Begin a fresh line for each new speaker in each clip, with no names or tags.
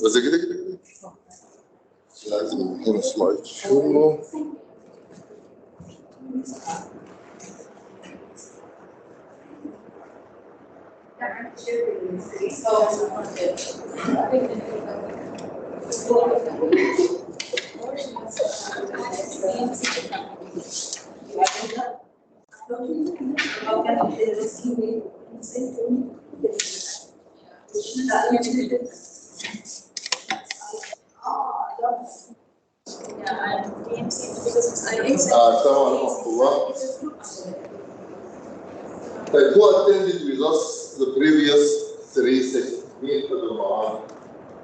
بس كده لازم هنا سلايد شو. السلام عليكم ورحمة الله. طيب who attended with us the previous 3 sessions؟ مين حضر معانا؟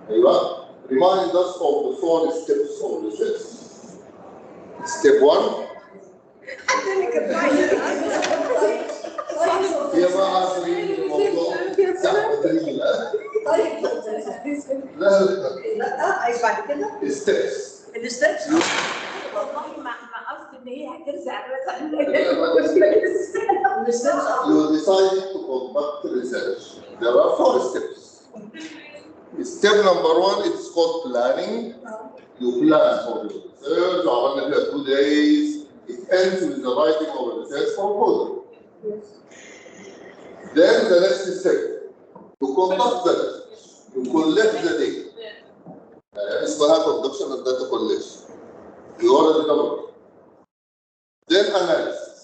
أيوه. Remind us of the 4 steps of research. Step 1. هي ما عارفين الموضوع زحمة الآن. طيب لا بعد كده الستبس والله ما قصدي ان هي هترجع You decided to conduct research. There are 4 steps. Step number 1 is called planning. You plan for the research. عملنا فيها 2 days. It ends with the writing of a research proposal. Then the next step, to conduct the research. You collect the data. اسمها production of data collection. You already covered it. Then analysis.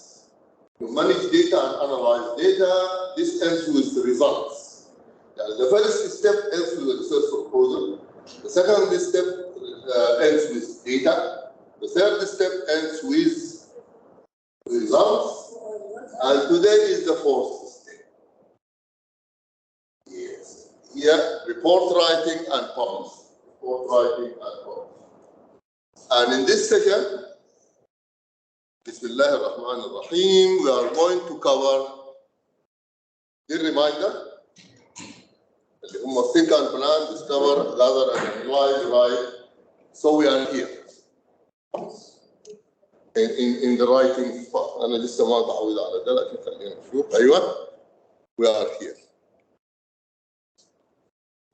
You manage data and analyze data. This ends with the results. The first step ends with the research proposal. The second step ends with data. The third step ends with results. And today is the 4th step. Yes. Here, report writing and publishing. Report writing and publishing. And in this session, Bismillah ar-Rahman ar-Rahim, we are going to cover the reminder. اللي هم think and plan, discover, gather and analyze, write. So we are here. In the writing part. أنا لسه ما بعود على ده لكن خلينا نشوف. أيوه. We are here.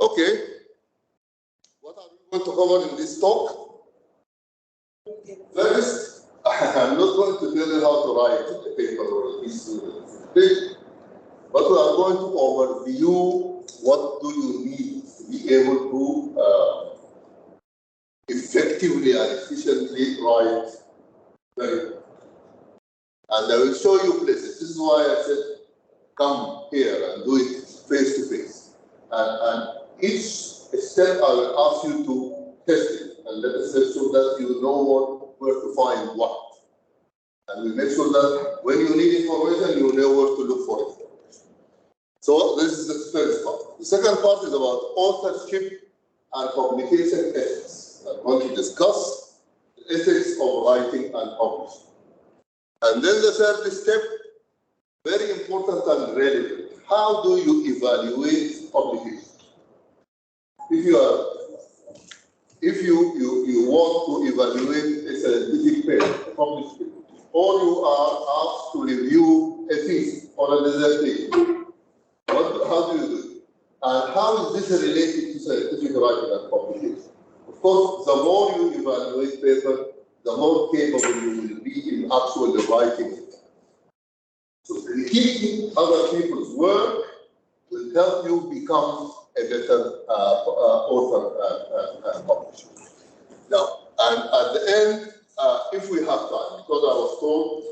Okay. What are we going to cover in this talk? First, I'm not going to tell you how to write a paper or a piece of paper, but we are going to overview what do you need to be able to effectively and efficiently write very well. And I will show you places. This is why I said come here and do it face to face. And each step I will ask you to test it and let us make sure that you know where to find what. And we make sure that when you need information, you know where to look for it. So this is the first part. The second part is about authorship and publication ethics. I'm going to discuss the ethics of writing and publishing. And then the third step, very important and relevant. How do you evaluate publication? If you want to evaluate a scientific paper, published paper, or you are asked to review a thesis or a dissertation, how do you do it? And how is this related to scientific writing and publication? Of course, the more you evaluate paper, the more capable you will be in actually writing it. So critiquing other people's work will help you become a better author and publisher. Now, and at the end, if we have time, because I was told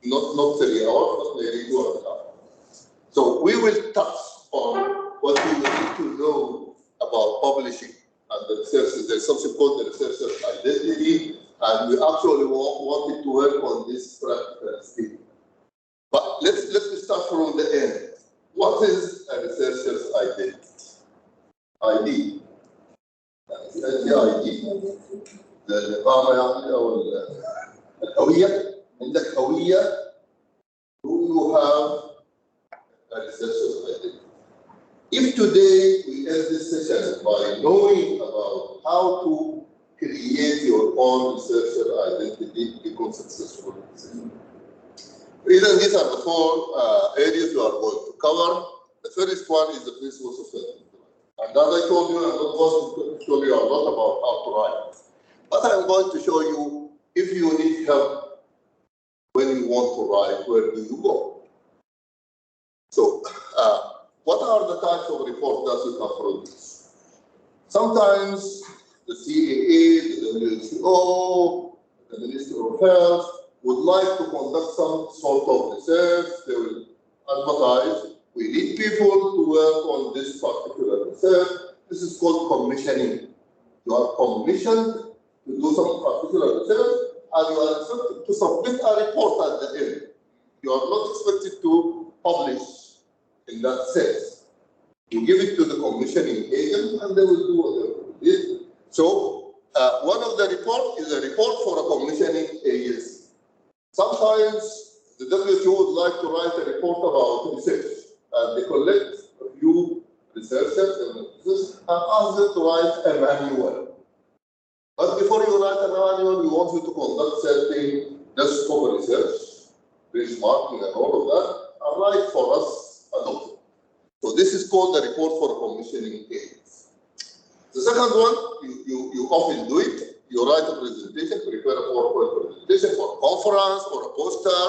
not 3 hours, but maybe 2 hours. So we will touch on what you need to know about publishing and the researchers. There's something called the researcher's identity, and we actually wanted to work on this practical skill. But let's start from the end. What is a researcher's identity? ID. ID. الإقامة يعني أو الهوية. عندك هوية. Do you have a researcher's identity? If today we end this session by knowing about how to create your own researcher identity, become successful. These are the 4 areas we are going to cover. The first one is the principles of self-employment. And as I told you, I'm not going to show you a lot about how to write. But I'm going to show you, if you need help when you want to write, where do you go? So, what are the types of reports that you can produce? Sometimes the CAA, the WHO, the Ministry of Health would like to conduct some sort of research. They will advertise. We need people to work on this particular research. This is called commissioning. You are commissioned to do some particular research, and you are expected to submit a report at the end. You are not expected to publish in that sense. You give it to the commissioning agent, and they will do whatever it is. So, one of the reports is a report for a commissioning agency. Sometimes the WHO would like to write a report about research, and they collect a few researchers and ask them to write a manual. But before you write a manual, we want you to conduct certain just scope research, benchmarking and all of that, and write for us a document. So this is called the report for commissioning aids. The second one, you often do it. You write a presentation, prepare a PowerPoint presentation for a conference or a poster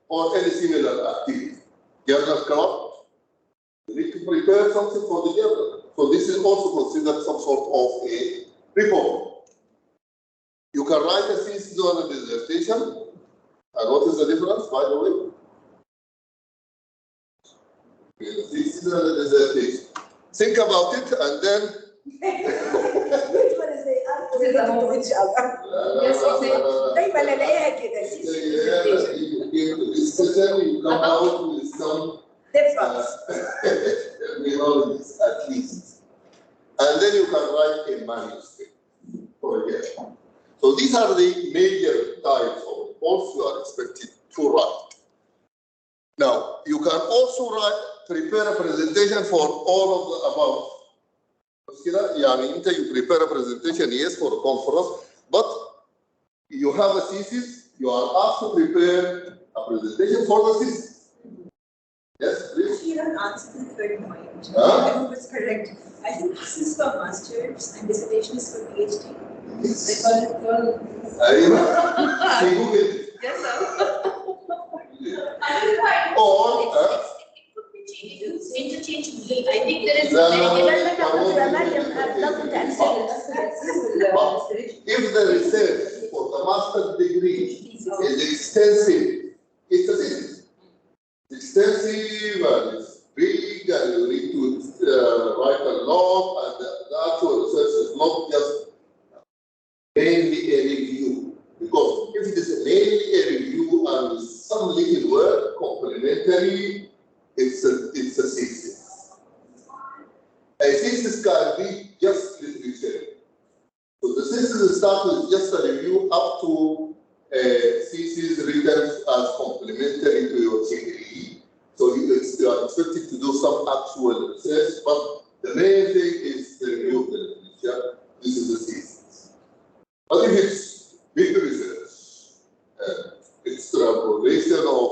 or any similar activity. Journal club, you need to prepare something for the journal. So this is also considered some sort of a report. You can write a thesis on a dissertation. And what is the difference, by the way? The thesis and the dissertation. Think about it and then.
Which one is the related to each other? دايما الاقيها كده.
You come out with some
difference.
Terminologies at least. And then you can write a manuscript for example. So these are the major types of reports you are expected to write. Now, you can also prepare a presentation for all of the above. You prepare a presentation, yes, for a conference, but you have a thesis, you are asked to prepare a presentation for the thesis. Yes, please.
You don't answer the third point. I hope it's correct. I think this is for master's and dissertation is for PhD.
Yes.
They call it well. Yes, sir.
Or
it could be changed. Interchangeably. I think there is
if the research for the master's degree is extensive, it's a thesis. Extensive and it's big, and you need to write a lot, and the actual research is not just mainly a review. Because if it is mainly a review and with some little work complementary, it's a thesis. A thesis can be just literature. So the thesis starts with just a review up to a thesis written as complementary to your degree. So you are expected to do some actual research, but the main thing is the review of the literature. This is the thesis. But if it's big research, extrapolation of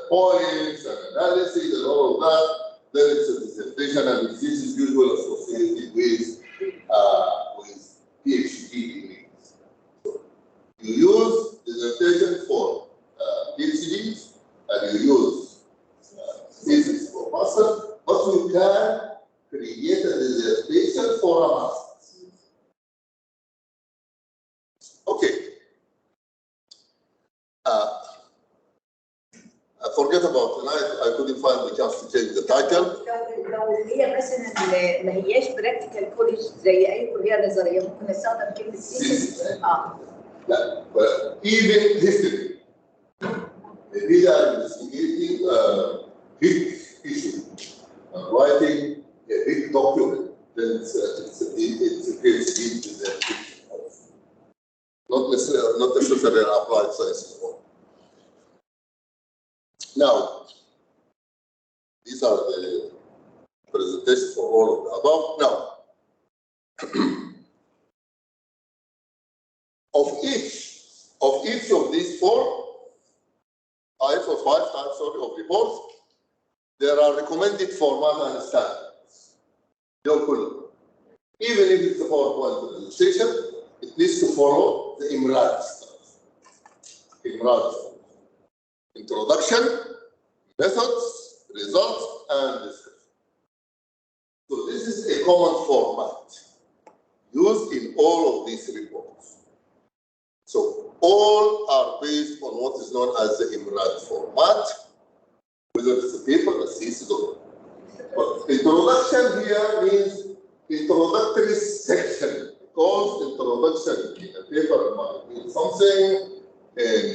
points and analysis and all of that, then it's a dissertation, and this is usually associated with PhD degrees. So you use dissertation for PhDs, and you use thesis for master, but you can create a dissertation for a master. Okay. Forget about tonight. I couldn't find the chance to change the title.
لو هي مثلا ما هياش براكتيكال كوليج زي اي كليه نظريه ممكن نستخدم كلمه thesis.
لا, even history. These are investigating a big issue, writing a big document. Then it's a PhD dissertation. Not necessarily an applied science anymore. Now, these are the presentations for all of the above. Now, of each of these 4 types or 5 types of reports, there are recommended format and standards. Even if it's a PowerPoint presentation, it needs to follow the IMRAD standards. Introduction, methods, results, and discussion. So this is a common format used in all of these reports. So all are based on what is known as the IMRAD format, whether it's a paper, a thesis, or. But introduction here means introductory section. Because introduction in a paper might mean something, in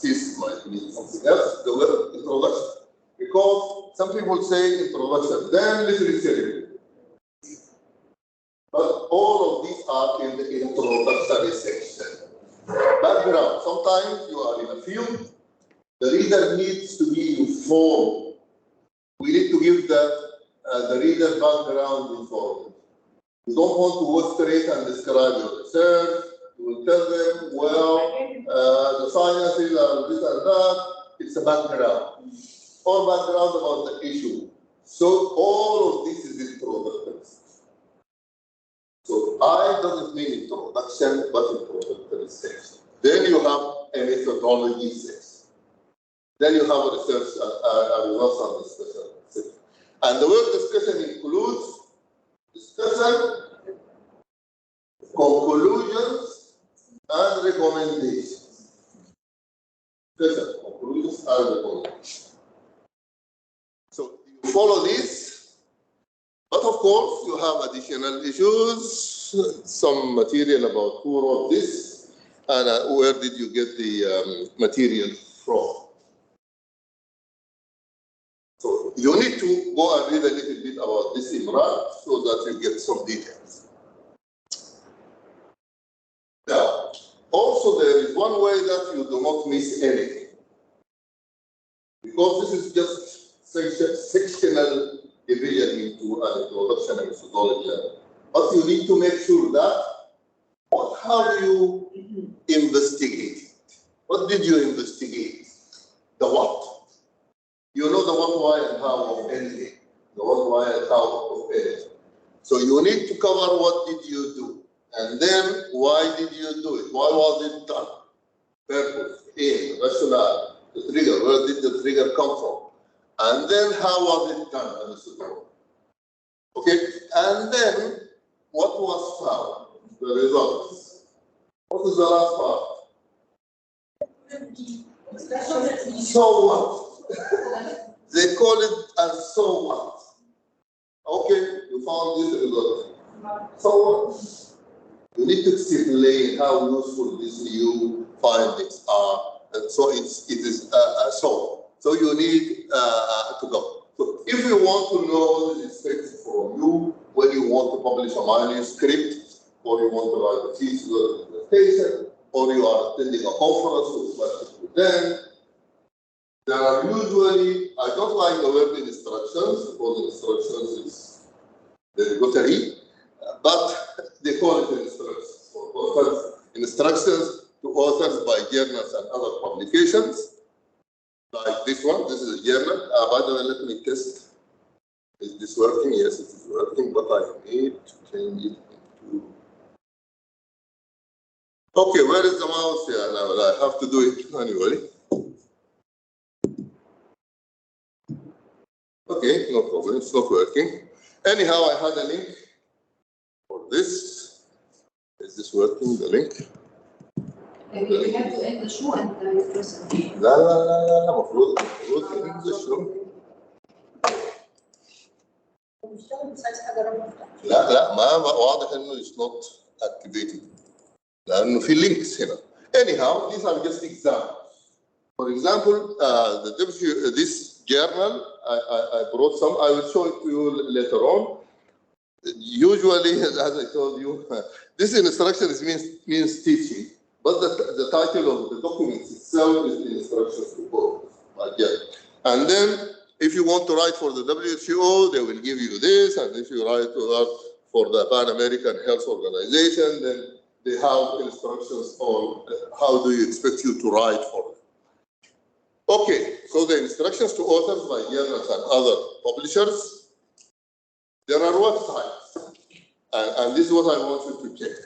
thesis might mean something else. The word introduction. Because some people say introduction, then literature review. But all of these are in the introductory section. Background. Sometimes you are in a field, the reader needs to be informed. We need to give the reader background information. You don't want to go straight and describe your research. You will tell them, well, the sciences are this and that. It's a background. Or background about the issue. So all of this is introductory. So I doesn't mean introduction, but introductory section. Then you have a methodology section. Then you have a research, results and discussion section. And the word discussion includes discussion, conclusions, and recommendations. Discussion, conclusions, and recommendations. So you follow this, but of course you have additional issues, some material about who wrote this, and where did you get the material from. So you need to go and read a little bit about this IMRAD so that you get some details. Now, also there is one way that you do not miss anything. Because this is just sectional division into an introduction and methodology. But you need to make sure that what have you investigated? What did you investigate? The what? You know the what, why, and how of anything. The what, why, and how of anything. So you need to cover what did you do, and then why did you do it? Why was it done? Purpose, aim, rationale, the trigger. Where did the trigger come from? And then how was it done? Okay, and then what was found? The results. What is the last part? So what? They call it as so what? Okay, you found this result. So what? You need to explain how useful these new findings are, and so it is so. So you need to go. So if you want to know what is expected from you when you want to publish a manuscript, or you want to write a thesis or a presentation, or you are attending a conference with them, there are usually, I don't like the word instructions, because instructions is very glittery, but they call it instructions. For authors, instructions to authors by journals and other publications, like this one. This is a journal. By the way, let me test. Is this working? Yes, it is working, but I need to change it into. Okay, where is the mouse here now? I have to do it manually. Okay, no problem, it's not working. Anyhow, I had a link for this. Is this working, the link?
You have to end the show and press it.
لا لا لا لا لا المفروض end the show. لا لا ما واضح انه it's not activated. لانه في links هنا. Anyhow, these are just examples. For example, this journal, I brought some. I will show it to you later on. Usually, as I told you, this instruction means teaching, but the title of the document itself is the instructions to go. And then, if you want to write for the WHO, they will give you this, and if you write for the Pan American Health Organization, then they have instructions on how do you expect you to write for them. Okay, So the instructions to authors by journals and other publishers, there are websites, and this is what I want you to check.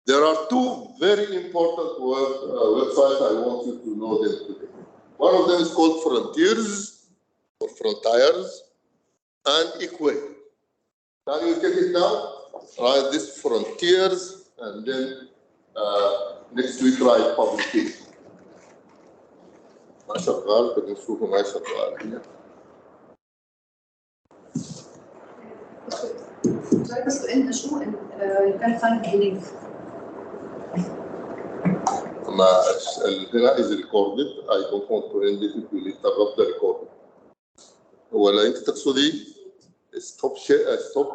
There are two very important websites I want you to know them today. One of them is called Frontiers or Frontiers and Equate. Can you check it now? Write this Frontiers and then next week write publication. ما شغال بدنا نشوفه ما شغال.
سؤال بس سؤالنا شو you can find the link.
ما هنا is recorded. I don't want to end it if you interrupt the recording. ولا أنت تقصدي stop share stop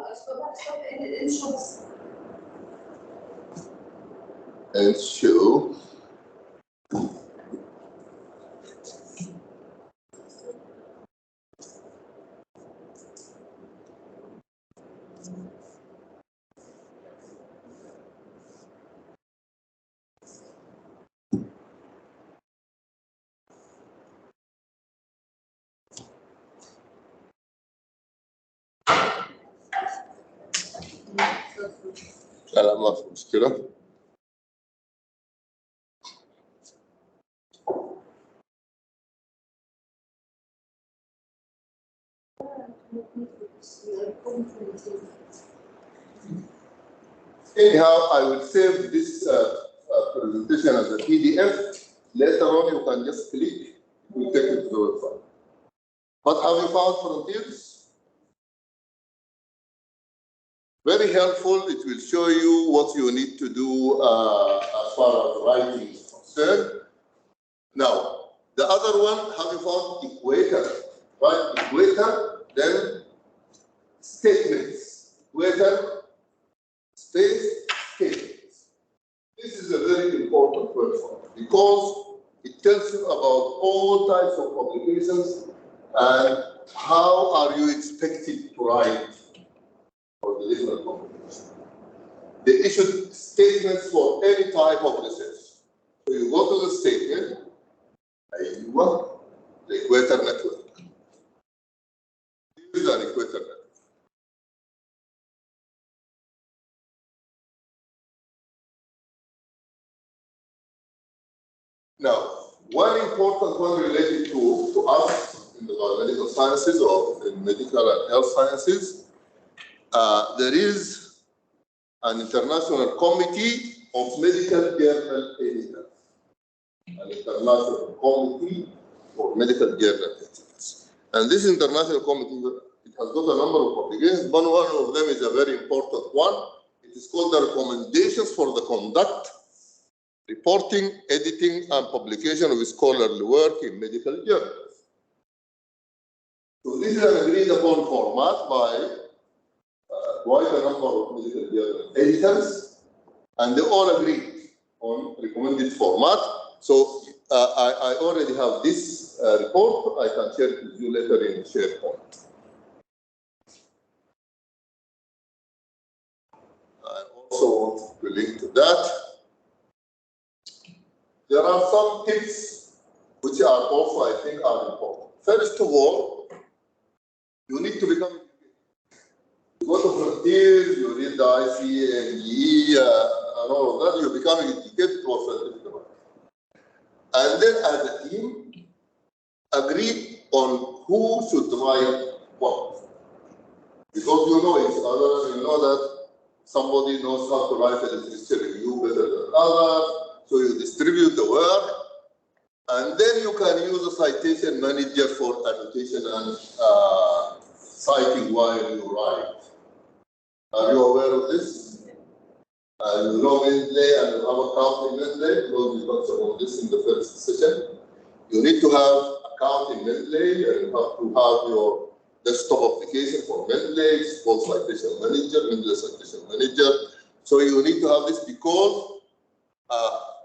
and show. لا ما في مشكلة. Anyhow, I will save this presentation as a PDF. Later on, you can just click, it will take you to the website. But have you found Frontiers? Very helpful. It will show you what you need to do as far as writing is concerned. Now, the other one, have you found Equator? Right, Equator, then statements. Equator, space, statements. This is a very important website because it tells you about all types of publications and how are you expected to write for the different publications. They issued statements for any type of research. So you go to the statement, the Equator Network. This is an Equator Network. Now, one important one related to us in the biomedical sciences or in medical and health sciences, there is an international committee of medical journal editors. An international committee for medical journal editors. And this international committee, it has got a number of publications, but one of them is a very important one. It is called the Recommendations for the Conduct, Reporting, Editing, and Publication of Scholarly Work in Medical Journals. So this is an agreed upon format by quite a number of medical journal editors, and they all agreed on recommended format. So I already have this report. I can share it with you later in SharePoint. I also want to link to that. There are some tips which are also, I think, are important. First of all, you need to become educated. You go to Frontiers, you read the ICME, and all of that, you become educated to a certain level. And then as a team, agree on who should write what. Because you know each other, you know that somebody knows how to write a literature review better than others. So you distribute the work, and then you can use a citation manager for annotation and citing while you write. Are you aware of this? You know Mendeley and you have account in Mendeley, because we talked about this in the first session. You need to have account in Mendeley, and you have to have your desktop application for Mendeley. It's called Citation Manager, Mendeley Citation Manager. So you need to have this because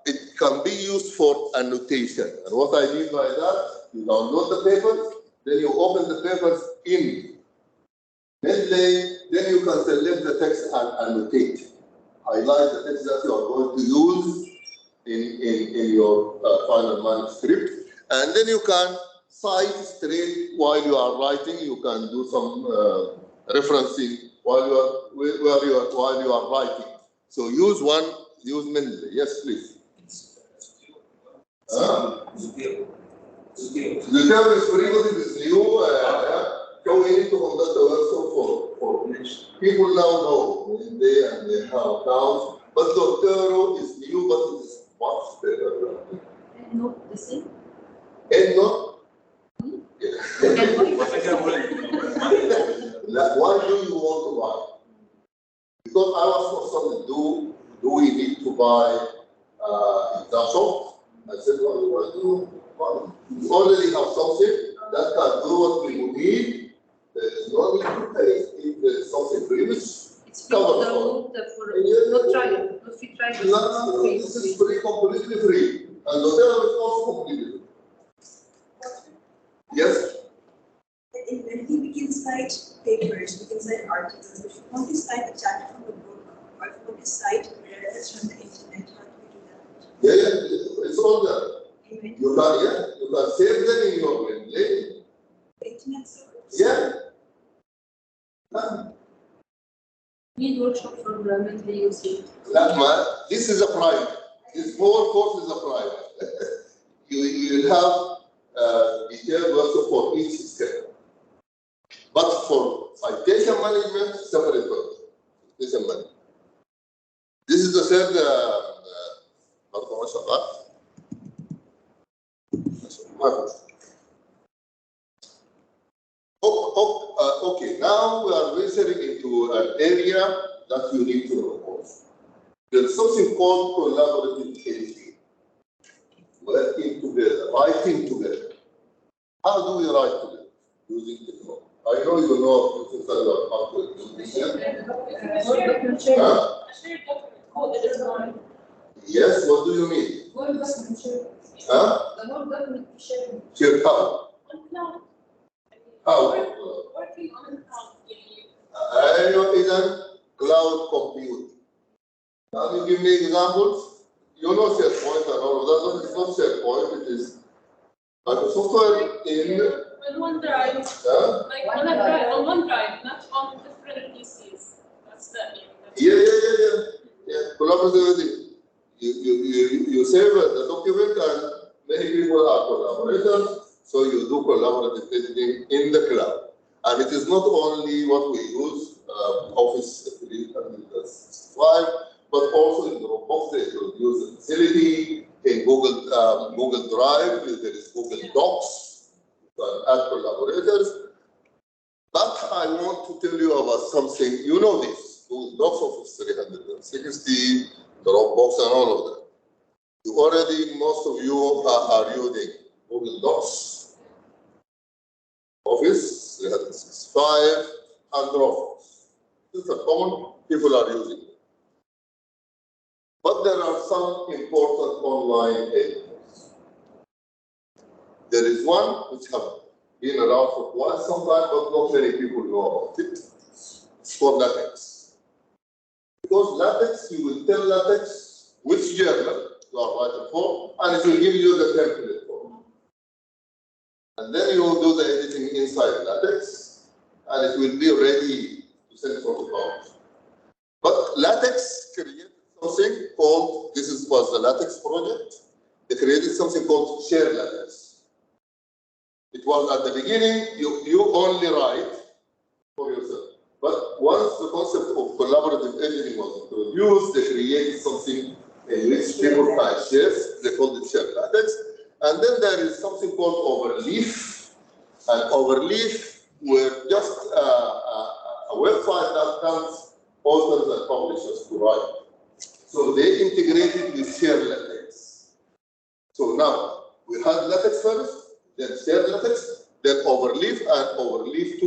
it can be used for annotation. And what I mean by that, you download the papers, then you open the papers in Mendeley, then you can select the text and annotate. Highlight the text that you are going to use in your final manuscript. And then you can cite straight while you are writing. You can do some referencing while you are writing. So use Mendeley. Yes, please. The term is free, but it is new. So we need to conduct a workshop for people now know they have accounts. But Doctoro is new, but it is much better.
And not the same.
And not. Why do you want to buy? Because I was concerned, do we need to buy exam shop? I said, well, you already have something that can do what we need. There is no need to pay if there is something free, which
It's free for not trial, not free trial.
No, this is free, completely free. And the hotel is also completely free. Yes?
When we can cite papers, we can cite articles. If you want to cite a chapter from the book, or if you want to cite references from the internet, how do we do that?
Yeah, it's all there.
Amen.
You can save them in your Mendeley.
Internet source?
Yeah.
Need workshop for Mendeley using.
This is a private. This whole course is a private. you will have detailed workshop for each step. But for citation management, separate work. Citation management. This is the third. Okay, now we are venturing into an area that you need to know. There's something called collaborative thinking. Working together, writing together. How do we write together? Using technology. I know you know how to do this. Yes, what do you mean? Huh?
The whole government sharing.
Share how? How?
Working on cloud.
I know is a cloud compute. Can you give me examples? You know SharePoint and all of that, but it's not SharePoint, it is software in
OneDrive.
huh?
Like on OneDrive, not on different PCs. That's the name.
Yeah. Collaborativity. You save the document and many people are collaborators, so you do collaborative editing in the cloud. And it is not only what we use, Office 365, but also in Dropbox, they will use the facility. In Google Drive, there is Google Docs, you can add collaborators. But I want to tell you about something. You know this, Google Docs, Office 360, Dropbox, and all of that. Most of you are using Google Docs, Office 365, and Dropbox. This is a common people are using. But there are some important online editors. There is one which have been around for quite some time, but not many people know about it. It's called LaTeX. Because LaTeX, you will tell LaTeX which journal you are writing for, and it will give you the template for. And then you will do the editing inside LaTeX, and it will be ready to send for the publish. But LaTeX created something called, was the LaTeX project. They created something called Share LaTeX. It was at the beginning, you only write for yourself. But once the concept of collaborative editing was introduced, they created something in which people can share. They called it Share LaTeX. And then there is something called Overleaf. And Overleaf were just a website that comes authors and publishers to write. So they integrated with Share LaTeX. So now we had LaTeX first, then Share LaTeX, then Overleaf, and Overleaf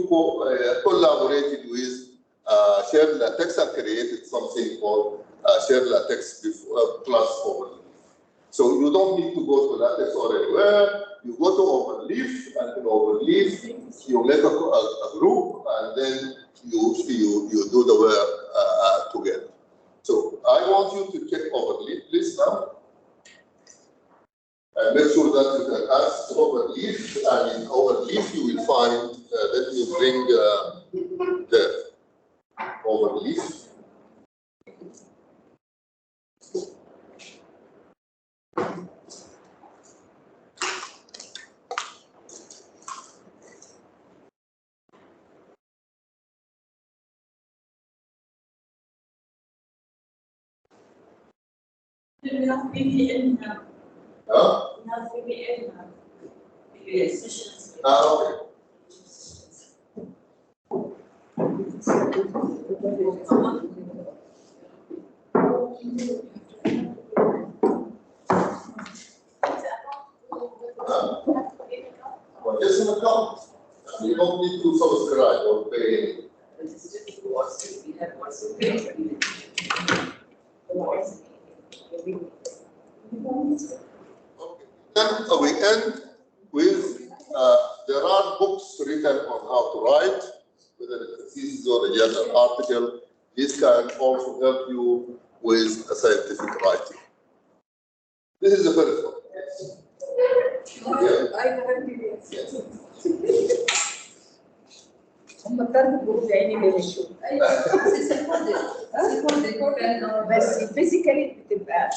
collaborated with Share LaTeX and created something called Share LaTeX plus Overleaf. So you don't need to go to LaTeX or anywhere. You go to Overleaf, and in Overleaf you make a group, and then you do the work together. So I want you to check Overleaf, please now. And make sure that you can ask overleaf, and in overleaf you will find, let me bring the overleaf.
We have VPN now.
Huh?
We have VPN now. VPN sessions.
Okay. Well, just an account. You don't need to subscribe or pay. Okay. Then we end with there are books written on how to write, whether it's a thesis or a journal article. This can also help you with a scientific writing. This is the first one. Yeah.
I have PDFs.
Yes.
هم الطرد الجروب عيني ما يمشوا بس فيزيكالي بتبقى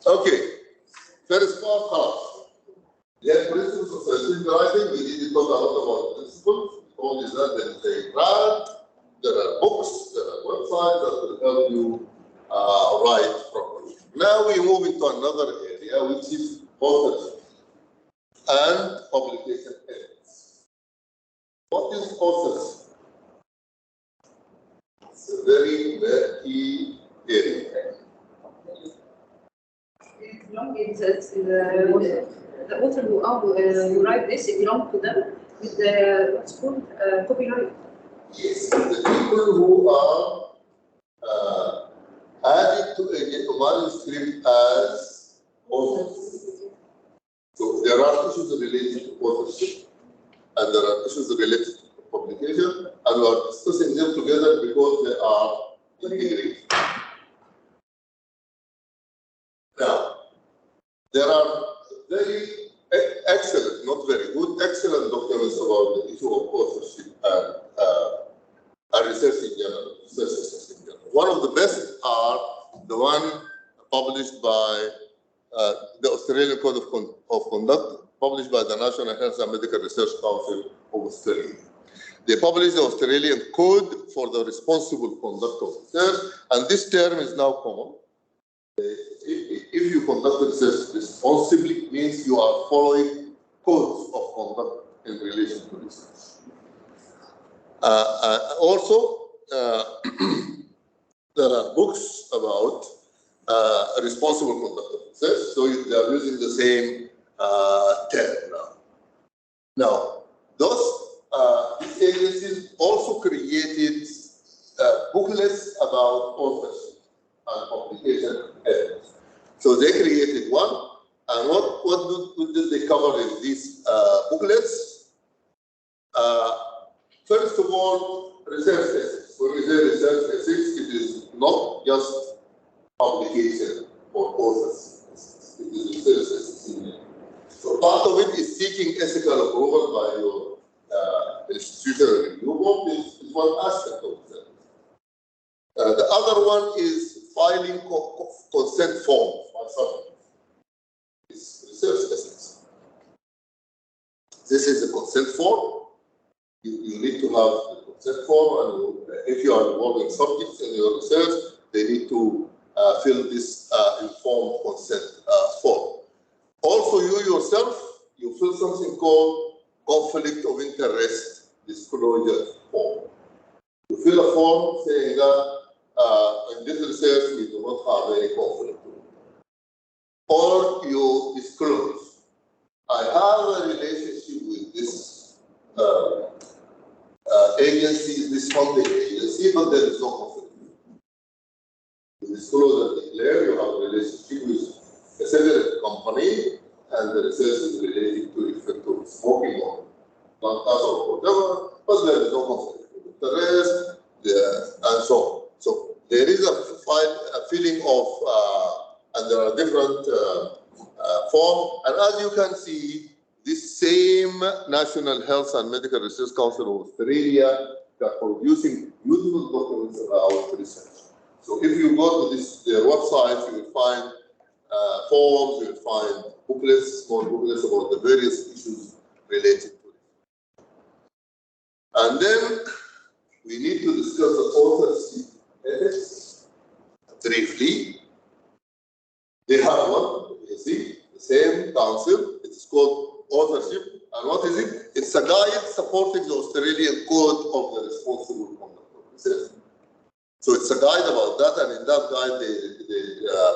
Okay. First part, خلاص. Yeah, principles of scientific writing. We did talk a lot about principles. All is that there is a brand, there are books, there are websites that will help you write properly. Now we move into another area, which is authorship and publication ethics. What is authorship? It's a very, very key area.
The author who write this, it belongs to them with the what's called copyright.
Yes, the people who are added to a manuscript as authors. So there are issues related to authorship and there are issues related to publication, and we are discussing them together because they are integrated. Now, there are very excellent, not very good, excellent documents about the issue of authorship and research in general, research in general. One of the best are the one published by the Australian Code of Conduct, published by the National Health and Medical Research Council of Australia. They published the Australian Code for the Responsible Conduct of Research, and this term is now common. If you conduct research responsibly, it means you are following codes of conduct in relation to research. Also, there are books about responsible conduct of research, so they are using the same term now. Now, these agencies also created booklets about authorship and publication ethics. So they created one, and what did they cover in these booklets? First of all, research ethics. When we say research ethics, it is not just publication or authors. It is research ethics. So part of it is seeking ethical approval by your institutional review board is one aspect of it. The other one is filing consent forms by subjects. It's research ethics. This is a consent form. You need to have the consent form, and if you are involving subjects in your research, they need to fill this informed consent form. Also, you yourself, you fill something called conflict of interest disclosure form. You fill a form saying that in this research we do not have any conflict. Or you disclose, I have a relationship with this agency, this funding agency, but there is no conflict. You disclose and declare you have a relationship with a separate company, and the research is related to effect of smoking or not or whatever, but there is no conflict with the rest, and so on. So there is a feeling of and there are different forms. And as you can see, this same National Health and Medical Research Council of Australia are producing beautiful documents about research. So if you go to their website, you will find forms, you will find booklets, small booklets about the various issues related to it. And then we need to discuss the authorship ethics briefly. They have one, you see, the same council. It's called authorship. And what is it? It's a guide supporting the Australian Code of the Responsible Conduct of Research. So it's a guide about that, and in that guide they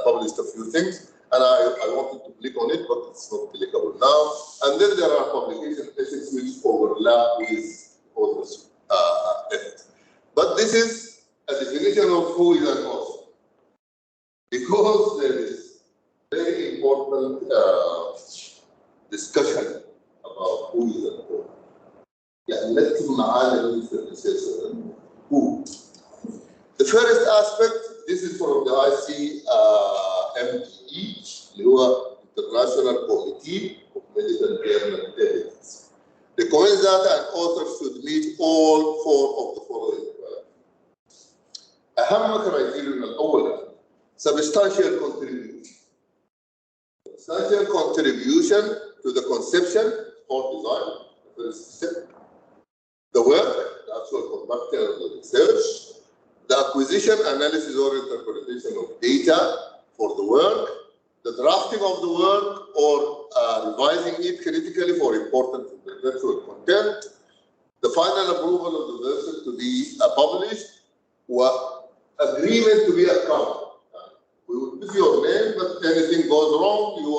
published a few things, and I wanted to click on it, but it's not clickable now. And then there are publication ethics which overlap with authorship ethics. But this is a definition of who is an author, because there is very important discussion about who is an author. يعني نكتب معانا في الريسيرش who. The first aspect, this is from the ICMPE, اللي هو International Committee of Medical Journal Ethics. Recommends that an author should meet all four of the following requirements. أهم criterion الأول substantial contribution. Substantial contribution to the conception or design, the first step. The work, the actual conducting of the research. The acquisition, analysis, or interpretation of data for the work, the drafting of the work or revising it critically for important intellectual content, the final approval of the version to be published, or agreement to be accounted. We will give your name, but anything goes wrong, you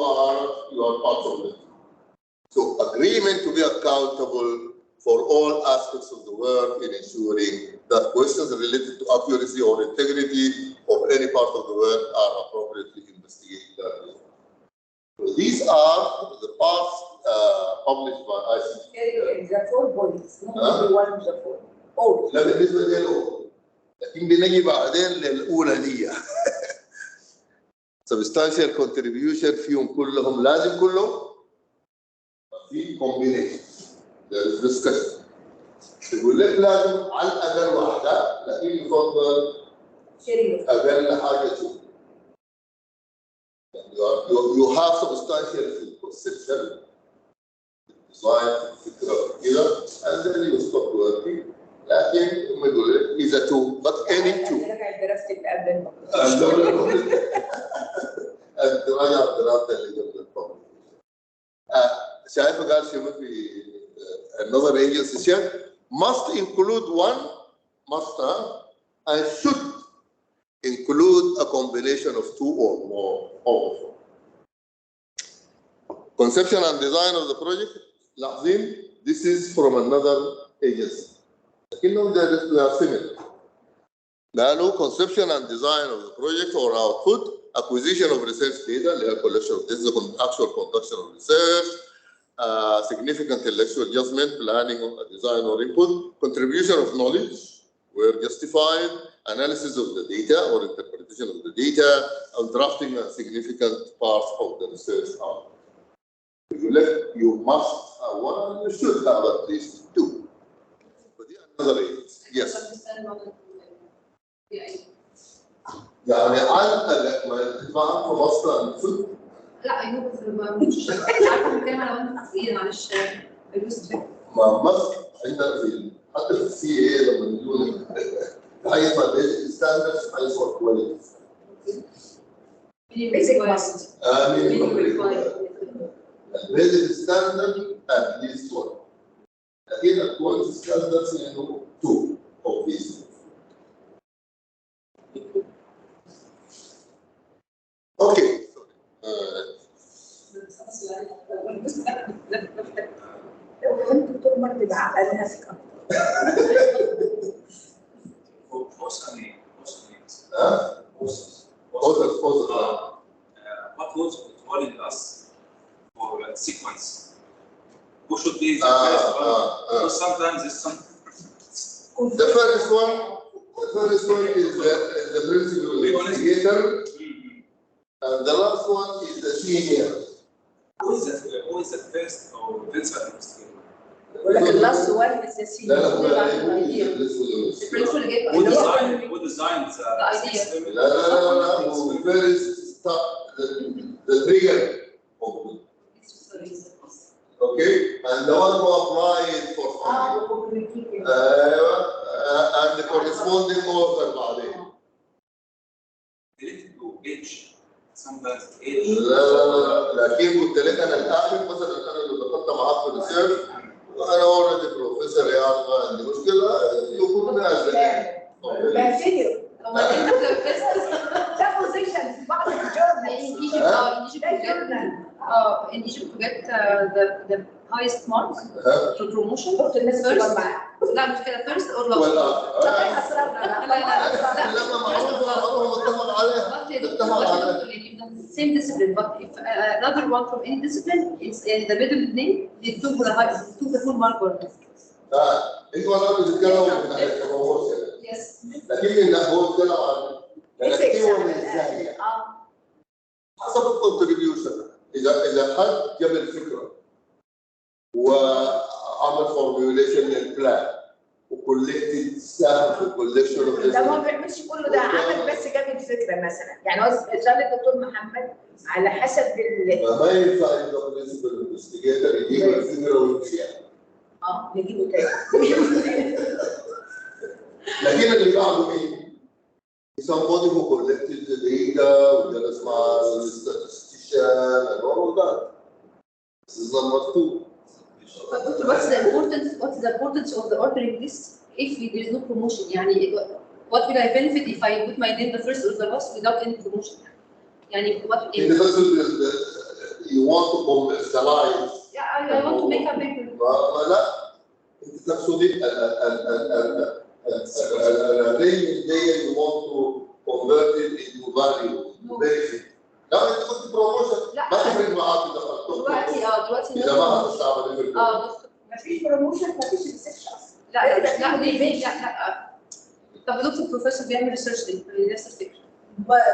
are part of it. So agreement to be accountable for all aspects of the work in ensuring that questions related to accuracy or integrity of any part of the work are appropriately investigated. So these are the parts published by ICT.
The 4 points, not only one of the 4. All.
لا بالنسبة للأولى، لكن بنجي بعدين للأولى دي. Substantial contribution فيهم كلهم لازم كلهم في combination. There is discussion. يقول لك لازم على الأقل واحدة، لكن يفضل أقل حاجة شو. You have substantial conception, design, فكرة كده, and then you stop working. لكن هم يقول لك is a two, but any two.
راجع درست اللي قبل
أنت راجع دراسة اللي قبل الفضل. شايفة قال شنو في another agency must include one, and should include a combination of two or more of them. Conception and design of the project, لاحظين, this is from another agency. لكنهم they are similar. قالوا conception and design of the project or output, acquisition of research data, اللي هي collection of this is the actual conduction of research. Significant intellectual judgment, planning of a design or input, contribution of knowledge where justified, analysis of the data or interpretation of the data, and drafting a significant part of the research output. You must have one, you should have at least two. But the another is, yes. يعني على ما خلصنا نفوت.
لا ايوه بس مش عارفه بتكلم على وين تحديدا معلش
ما مصر عندنا في حتى في السي اي لما يقولوا حاجه اسمها بيزك ستاندردز حاجه اسمها كواليتي.
Basic must.
Basic standard at least one. Again, the quality standards two of these. Okay.
لو كنت تؤمر بتعقد نفسك
What was calling us for sequence? Who should be the first one? Because sometimes it's some.
The first one is the principal investigator, And the last one is the senior.
Who is the first or principal investigator?
يقول لك اللاست وان از سي.
لا لا
Who
designed
The idea.
لا who first start the trigger. Okay, and the one who applied for funding. And the corresponding author بعدين.
related to age. Sometimes age.
لا لكن قلت لك انا الاخر مثلا انا لو دخلت معاك في الريسيرش وانا اوريدي بروفيسور يعني ما عندي مشكله يكون ناس
كونتينيو. ده بوزيشن في بعض الجورنال.
In Egypt to get the highest marks for promotion.
قلت الناس
First.
كلها معاك.
لا مش كده first or last.
ولا
لا
لما معروف اتفق عليها اتفق عليها.
Same discipline, but if another one from any discipline is in the middle name, they took the full mark or not.
انتوا انا بتتكلموا من ناحيه التطور
Yes.
لكن اللي هو بيتكلم عن ترتيبه ازاي حسب الكونتريبيوشن. اذا حد جاب فكره وعمل فورميوليشن للبلان وكولكتد ستاف وكولكشن
ده ما بيعملش كله، ده عمل بس جاب الفكره مثلا. يعني هو سؤال الدكتور محمد على حسب
ما ينفع يبقى بالنسبه للانفستيجيتور يجيب الفكره ويمشيها.
نجيبه تاني.
لكن اللي بعده مين؟ somebody who collected the data ودرس مع statistician and all of that. This is number 2.
But what's the importance of the ordering list if there is no promotion? يعني what will I benefit if I put my name the first or the last without any promotion? يعني what?
In the first place, you want to commercialize.
Yeah, I want to make a paper.
لا انت تقصدي الرينج دي you want to convert it into value benefit. لا انت كنت بروموشن ما تفرق معاك اذا
دلوقتي
اذا ما هتستعمل
مفيش بروموشن، مفيش ريسيرش اصلا.
لا ليه؟ لا طب دكتور بروفيسور بيعمل ريسيرش ليه؟ نفس الفكره.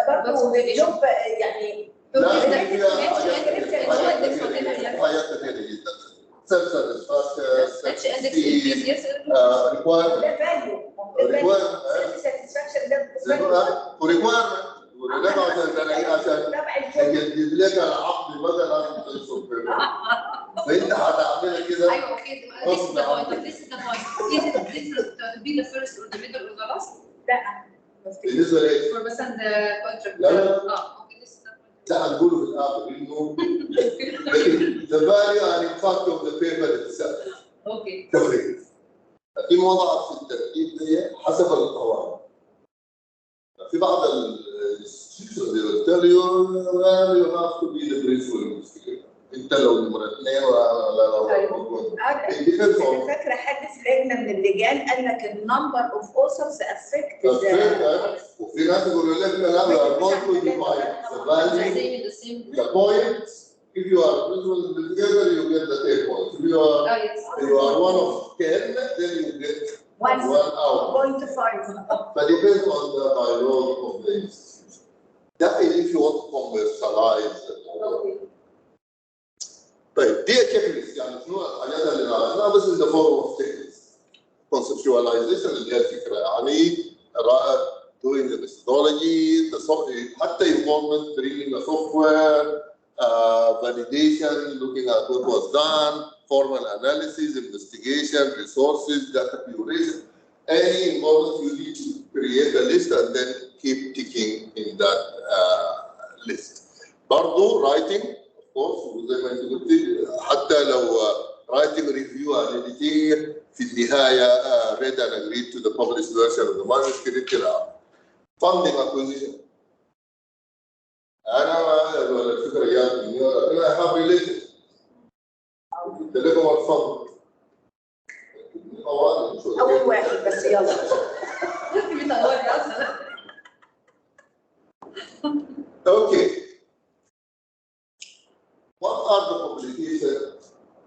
برضه الجوب يعني
حاجات كثيره جدا. self satisfaction عشان يجدد لك العقد بدل ان تنصب فانت هتعملها كده.
ايوه اوكي this is the point. Is it different to be the first or the middle or the last?
لا
بالنسبه لي
for مثلا the contract.
لا
اوكي this is the point.
ده هنقوله في الاخر انه the value and impact of the paper itself.
اوكي
تفرق. في وضع في الترتيب دي حسب القوانين. في بعض الانستتيوشنز اللي tell you have to be the principal investigator. انت لو نمرة 2
فاكره حد في لجنه من اللجان قال لك النمبر اوف اوثرز افكت
وفي ناس يقولوا لك لا we are going to divide the value the points. If you are principal investigator you get the 10 points. If you are one of 10 then you get 1 hour.
1.5.
But depends on the bylaw of the institution. That is if you want to commercialize the program. طيب دي تشيك ليست يعني شنو الحاجات اللي نعرفها بس in the form of check list. Conceptualization اللي هي الفكره يعني doing the methodology, حتى involvement bringing the software, validation, looking at what was done, formal analysis, investigation, resources, data curation. Any involvement you need to create a list and then keep ticking in that list. برضو writing of course وزي ما انت قلتي حتى لو writing review and editing في النهايه read and agreed to the published version of the manuscript كده. Funding acquisition. أنا الفكرة جات مني أنا have related. قلت لكم الفند.
أول واحد بس يلا.
Okay. What are the publication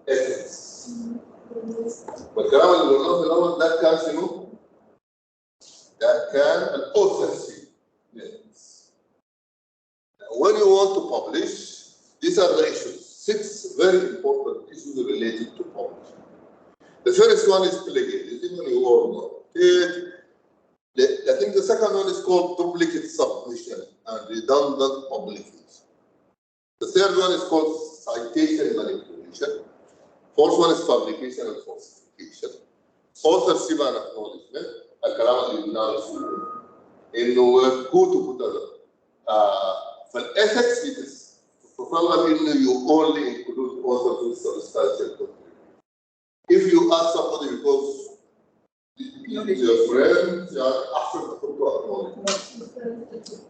ethics? والكلام اللي قلناه في الأول ده كان شنو؟ ده كان الأوثرشيب. when you want to publish, these are the issues. 6 very important issues related to publishing. The first one is plagiarism, and you all know it. I think the second one is called duplicate submission and redundant publication. The third one is called citation manipulation. Fourth one is publication and falsification. Authorship and acknowledgement. الكلام اللي قلناه انه who to put فالethics تتطلب انه you only include authors with substantial contribution. If you ask somebody because your friend احسن تحطه acknowledgement.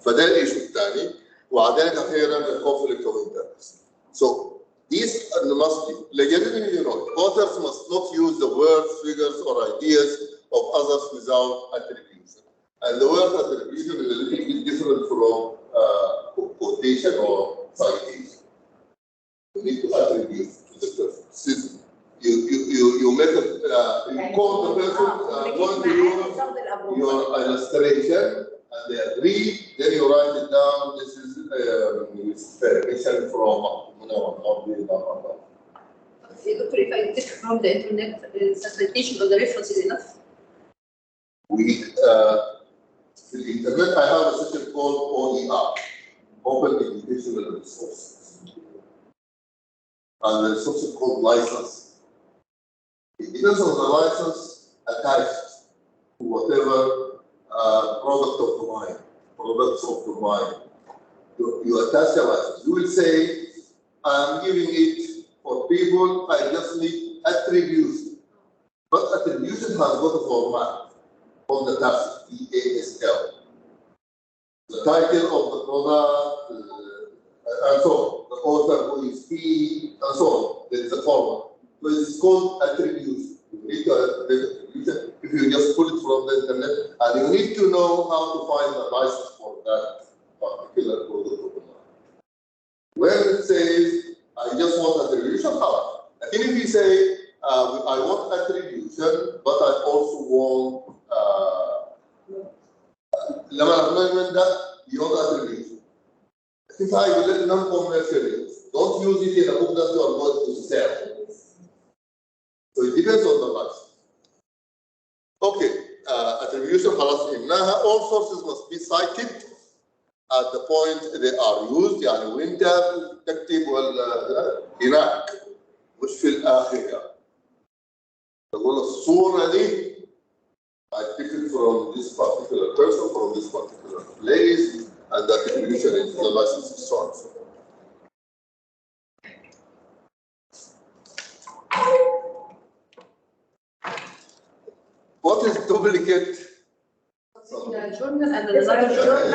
فده الايشو الثاني. وبعدين اخيرا the conflict of interest. So these must be plagiarism, you know. Authors must not use the words, figures, or ideas of others without attribution. And the word attribution is a little bit different from quotation or citation. You need to attribute to the person. You make a, you call the person going to use your illustration, and they agree. Then you write it down. This is with permission from
Doctor, if I take from the internet, citation of the reference is enough?
In the internet, I have a system called OER, Open Educational Resources. And there is something called license. It depends on the license attached to whatever product of the mind, products of the mind. You attach the license. You will say, I'm giving it for people, I just need attribution. But attribution has got a format on the task, TASL. The title of the product, and so on. The author who is P, and so on. There is a format. So it's called attribution. You need to attribution if you just pull it from the internet, and you need to know how to find the license for that particular product of the mind. When it says, I just want attribution, I think if you say, I want attribution, but I also want acknowledgement that you want attribution. If I will let non-commercial use, don't use it in a book that you are going to sell. So it depends on the license. Okay, attribution خلاص فهمناها. All sources must be cited at the point they are used. يعني وانت تكتب هناك مش في الآخر. تقول الصورة دي I pick it from this particular person, from this particular place, and the attribution is the license is so on. What is duplicate?
Journal and another journal.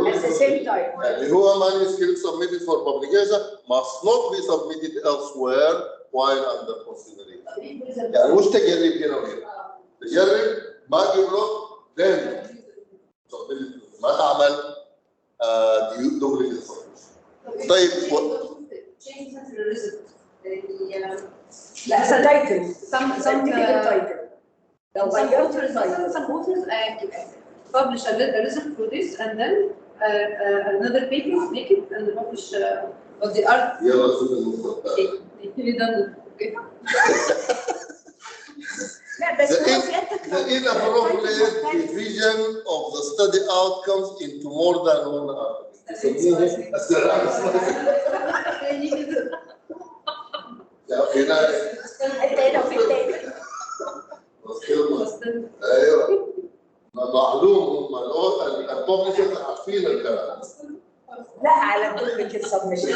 At the same time.
اللي هو manuscript submitted for publication must not be submitted elsewhere while under consideration. يعني مش تجرب هنا وهنا. تجرب ما تجيب له then ما تعمل duplicate submission. طيب
لا تايتل.
some
تايتل. لو غيرت
some authors publish a result for this and then another paper make it and publish of the art.
يلا شوف النقطة. The inappropriate division of the study outcomes into more than one ايوه معلوم هم الببلشرز عارفين الكلام.
لا على duplicate submission.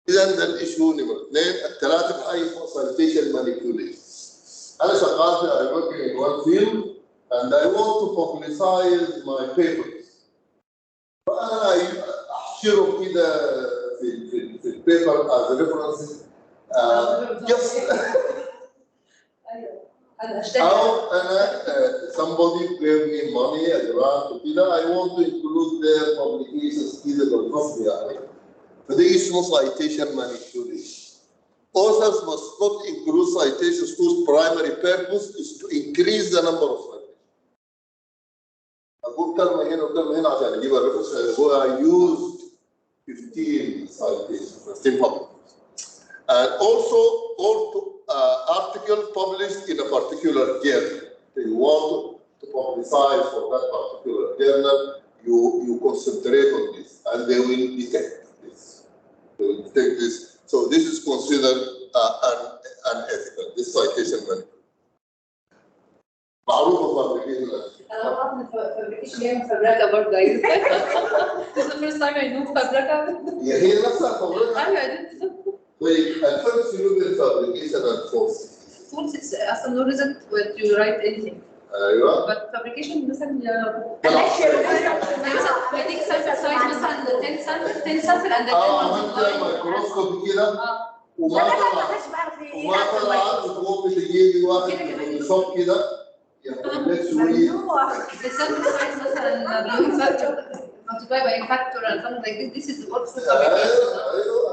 اذا ده الايشو نمرة 2. الثلاثة بحي facilitation manipulation. أنا شغال في I work in one field and I want to publicize my papers. فأنا أحشرهم كده في البيبر as references. just أو أنا somebody gave me money a grant وكده I want to include their publications كده بالنص يعني. فده اسمه citation manipulation. Authors must not include citations whose primary purpose is to increase the number of citations. أقول كلمة هنا وكلمة هنا هنا عشان اجيب الريفرنس هو I used 15 citations, 15 publications. And also article published in a particular journal. You want to publicize for that particular journal, you concentrate on this, and they will detect this. They will detect this. So this is considered unethical. This citation management. معروفة publication.
أنا بعرف fabrication هي مفبركة برضه. This is the first time I know مفبركة.
هي نفسها مفبركة.
أيوه.
طيب الفرق بين الفابريكيشن والفورس.
Tools it's أصلا no result when you write anything.
ايوه.
But fabrication مثلا I think sample size مثلا 10 sample and then
عملت مايكروسكوب كده وما طلع وتقوم تجيبي واحد يصب كده يعمل لك شويه.
the sample size مثلا multiply by a factor and something like this. This is also fabrication.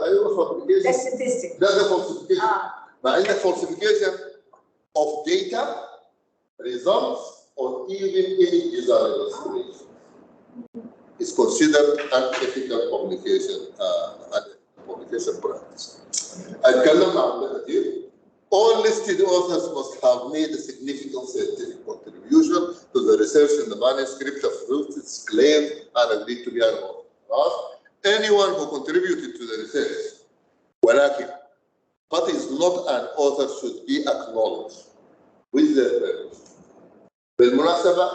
ايوه fabrication.
That's statistic.
ده falsification. مع انك falsification of data, results, or even any desirable situation is considered unethical publication practice. اتكلم عن ده كتير. All listed authors must have made a significant scientific contribution to the research in the manuscript of its claimed and agreed to be an author. Anyone who contributed to the research, but is not an author should be acknowledged with their permission. بالمناسبة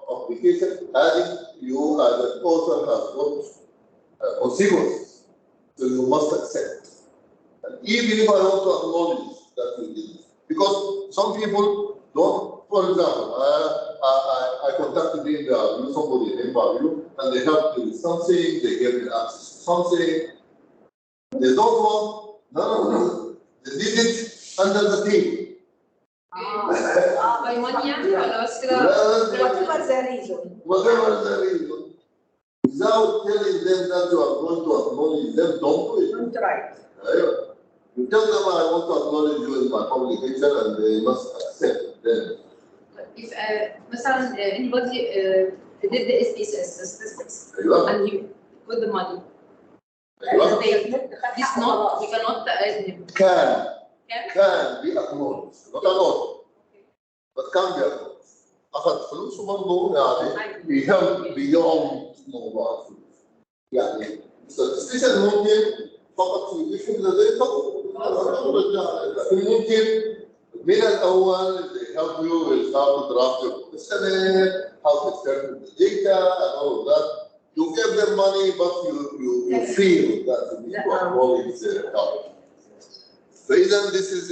publication adding you as an author has got consequences, so you must accept. And even if I want to acknowledge that you did it, because some people don't. For example, I contacted somebody in Imbavu, and they helped me with something. They gave me access to something. They don't want. No. They did it under the table.
By money يعني ولا بس كده؟
Whatever the reason.
Whatever the reason, without telling them that you are going to acknowledge them, don't do it.
Don't try.
You tell them I want to acknowledge you in my publication, and they must accept them.
If مثلا anybody did the SPSS statistics and he put the money, this not we cannot add him.
Can be acknowledged, not an author, but can be acknowledged. أخذ فلوس وبرضه يعني يهم beyond موضوع الفلوس. يعني statistician ممكن فقط يضيف الداتا ورجع، لكن ممكن من الأول they help you with how to draft your estimate, how to interpret the data, and all of that. You give them money, but you feel that you need to acknowledge the topic. فإذا this is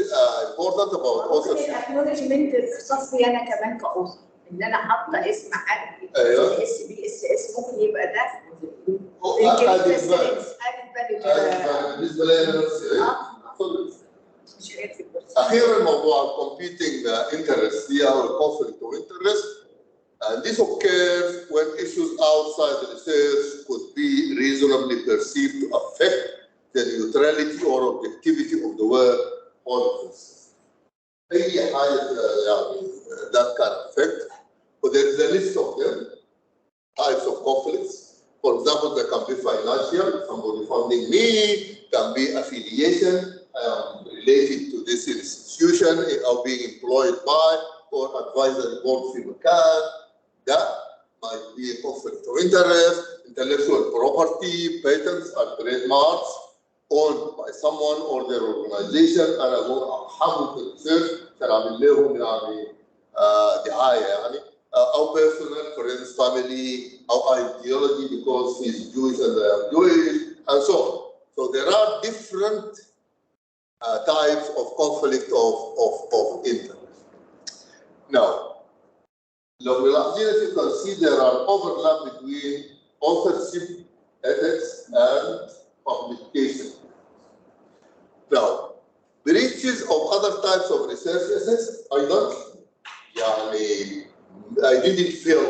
important about authorship.
acknowledgement اختصاصي أنا كمان كأوثر، إن أنا حاطة اسم حد SPSS ممكن يبقى ده. بالنسبة لنا
أخيرا موضوع competing interest هي أو conflict of interest, and this occurs when issues outside the research could be reasonably perceived to affect the neutrality or objectivity of the work or the research. أي حاجة يعني that can affect, but there is a list of them, types of conflicts. For example, there can be financial, somebody funding me, can be affiliation, related to this institution or being employed by or advisory board for can. That might be a conflict of interest. Intellectual property, patents, and trademarks owned by someone or their organization. أنا أقول حاول research عشان أعمل لهم يعني دعاية يعني. Our personal, friends, family, our ideology because he's Jewish and I am Jewish, and so on. So there are different types of conflict of interest. Now, if you can see there are overlap between authorship, ethics, and publication. Now, breaches of other types of research ethics, I don't. I didn't fill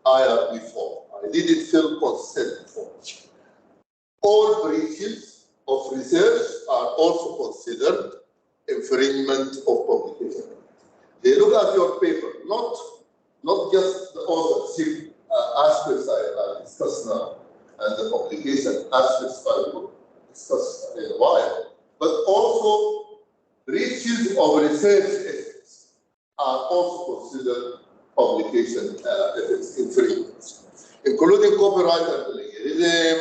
IRB form. I didn't fill consent form. All breaches of research are also considered infringement of publication. They look at your paper, not just the authorship aspects I discussed now, and the publication aspects I will discuss in a while, but also breaches of research ethics are also considered publication ethics infringements, including copyright and plagiarism.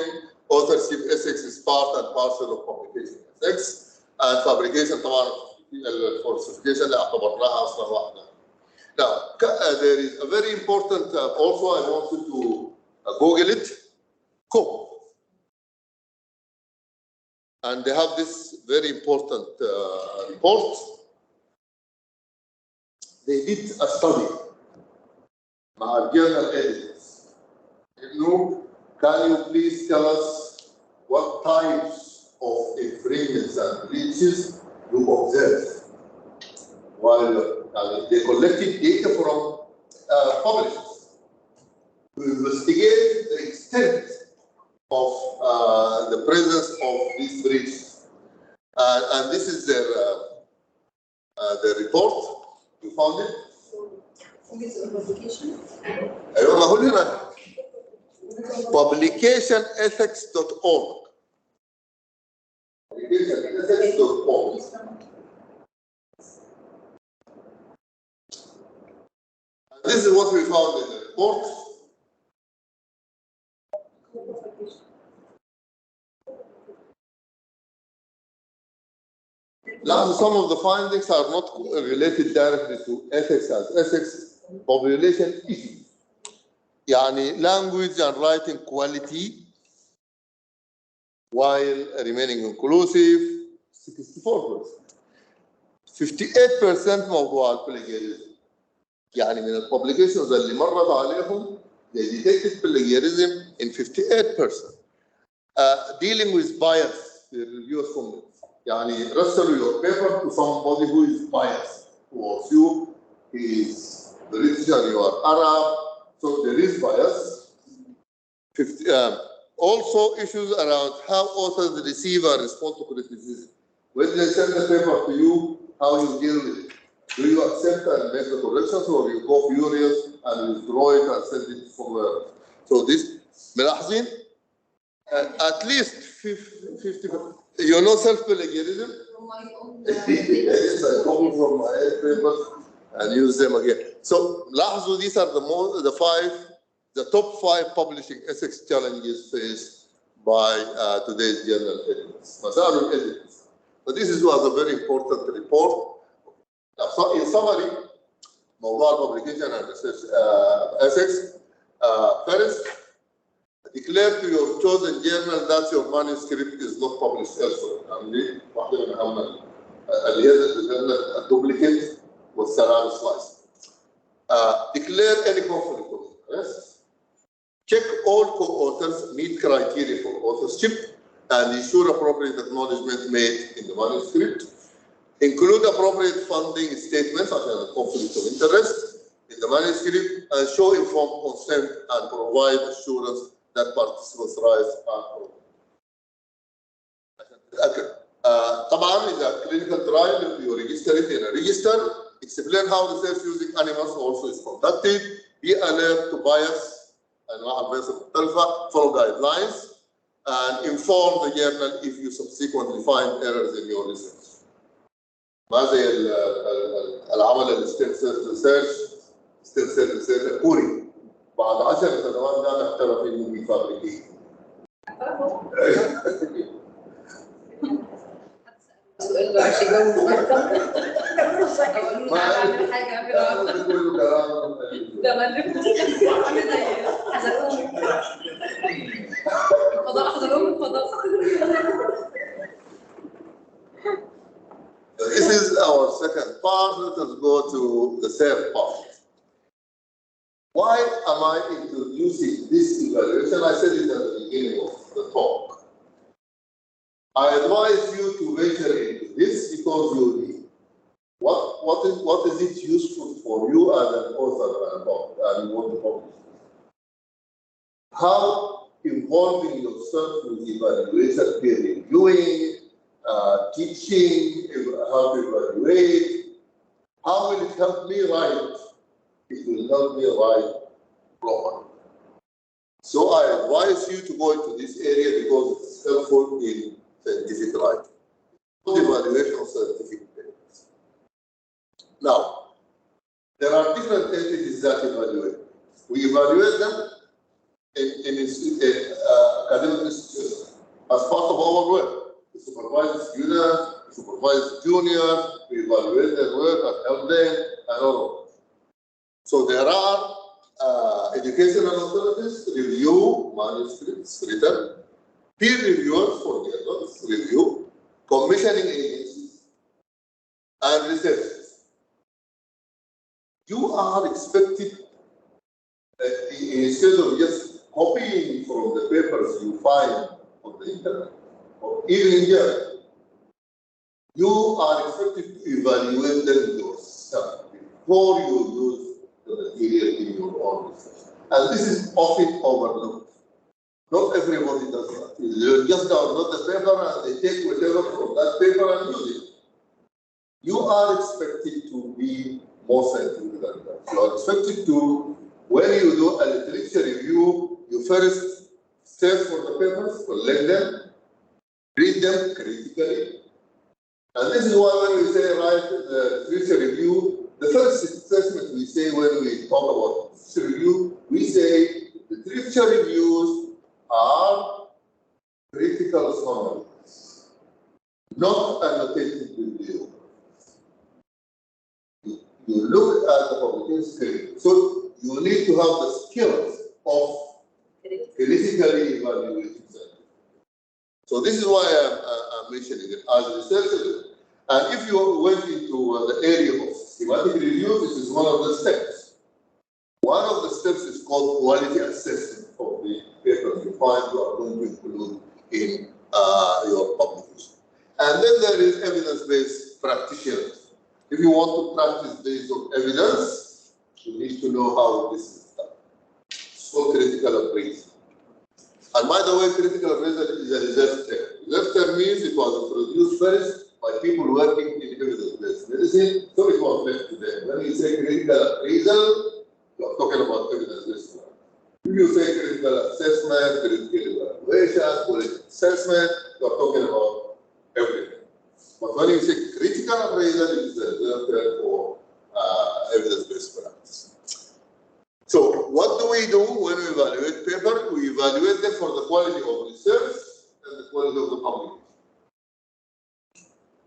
Authorship ethics is part and parcel of publication ethics, and fabrication طبعا falsification اللي اعتبرناها اصلا واحده. Now, there is a very important, also I wanted to Google it, COPE. And they have this very important report. They did a study مع journal editors. Can you please tell us what types of infringements and breaches you observe? While they collected data from publishers to investigate the extent of the presence of these breaches. And this is their report. You found it? أيوة ما هو هنا publicationethics.org. Publicationethics.org. This is what we found in the report. Now, some of the findings are not related directly to ethics as ethics, population issues. يعني language and writing quality while remaining inclusive 64%. 58% موضوع plagiarism. يعني من الببليكيشنز اللي مرت عليهم they detected plagiarism in 58%. Dealing with bias في reviewers comments. يعني رسلوا your paper to somebody who is biased towards you. He is British and you are Arab, so there is bias. Also issues around how authors receive and respond to criticism. When they send the paper to you, how you deal with it. Do you accept and make the corrections, or you go furious and withdraw it and send it somewhere? So this, ملاحظين? At least 50%. You know self-plagiarism?
From my own.
Yes, I copy from my papers and use them again. So, لاحظوا these are the top 5 publishing ethics challenges faced by today's journal editors. مسائل editors. So this was a very important report. So in summary, موضوع publication and research ethics. First, declare to your chosen journal that your manuscript is not published elsewhere. دي واحدة من أهم اللي هي الدوبليكيت والسرعة slice. Declare any conflict of interest. Check all co-authors meet criteria for authorship and ensure appropriate acknowledgement made in the manuscript. Include appropriate funding statements such as conflict of interest in the manuscript and show informed consent and provide assurance that participants' rights are protected. طبعا إذا clinical trial you register it in a register, explain how research using animals also is conducted, be alert to bias أنواع البيانات المختلفة, follow guidelines, and inform the journal if you subsequently find errors in your research. ما زي العمل الستيم سيل ريسيرش الكوري بعد 10 سنوات قام اعترف انه بيفابريكيت.
سؤال له عشان يجاوب ما اعمل حاجه
كله كلام
ده ما عامل زي حزلقوم الفضاء.
This is our second part. Let us go to the third part. Why am I introducing this evaluation? I said it at the beginning of the talk. I advise you to venture into this because you need. What is it useful for you as an author and you want to publish? How involving yourself with evaluation, peer reviewing, teaching, how to evaluate, how will it help me write? It will help me write properly. So I advise you to go into this area because it's helpful in scientific writing. The evaluation of scientific papers. Now, there are different entities that evaluate. We evaluate them in academic institutions as part of our work. We supervise students, we supervise juniors, we evaluate their work and help them, and all of that. So there are educational authorities review manuscripts written, peer reviewers for journals review, commissioning agencies, and researchers. You are expected, instead of just copying from the papers you find on the internet, or even in journal, you are expected to evaluate them yourself before you use the material in your own research. And this is often overlooked. Not everybody does that. You just download the paper and they take whatever from that paper and use it. You are expected to be more scientific than that. You are expected to, when you do a literature review, you first search for the papers, collect them, read them critically. And this is why when we say write the literature review, the first assessment we say when we talk about literature review, we say literature reviews are critical summaries, not annotated review. You look at the publication, so you need to have the skills of critically evaluating them. So this is why I'm mentioning it as researchers. And if you went into the area of systematic review, this is one of the steps. One of the steps is called quality assessment of the papers you find you are going to include in your publication. And then there is evidence-based practitioners. If you want to practice based on evidence, you need to know how this is done. It's called critical appraisal. And by the way, critical appraisal is a reserve term. Reserve term means it was introduced first by people working in evidence-based medicine, so it was left to them. When you say critical appraisal, you are talking about evidence-based work. If you say critical assessment, critical evaluation, quality assessment, you are talking about everything. But when you say critical appraisal, it is a reserve term for evidence-based practice. So what do we do when we evaluate paper? We evaluate them for the quality of research and the quality of the publication.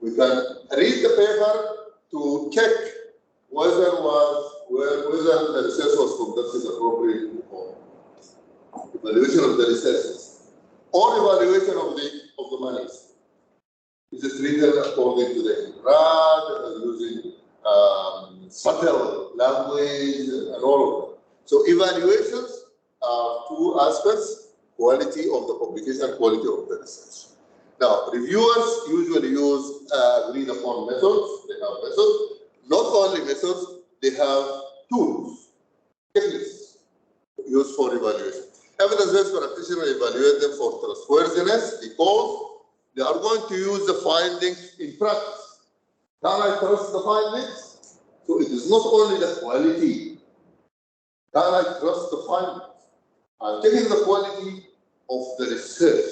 We can read the paper to check whether the research was conducted appropriately or evaluation of the researchers or evaluation of the monies. Is it written according to the RAD, using subtle language and all of that. So evaluations are two aspects: quality of the publication, quality of the research. Now, reviewers usually use agreed upon methods. They have methods. Not only methods, they have tools, techniques used for evaluation. Evidence-based practitioners evaluate them for trustworthiness because they are going to use the findings in practice. Can I trust the findings? So it is not only the quality. Can I trust the findings? I'm taking the quality of the research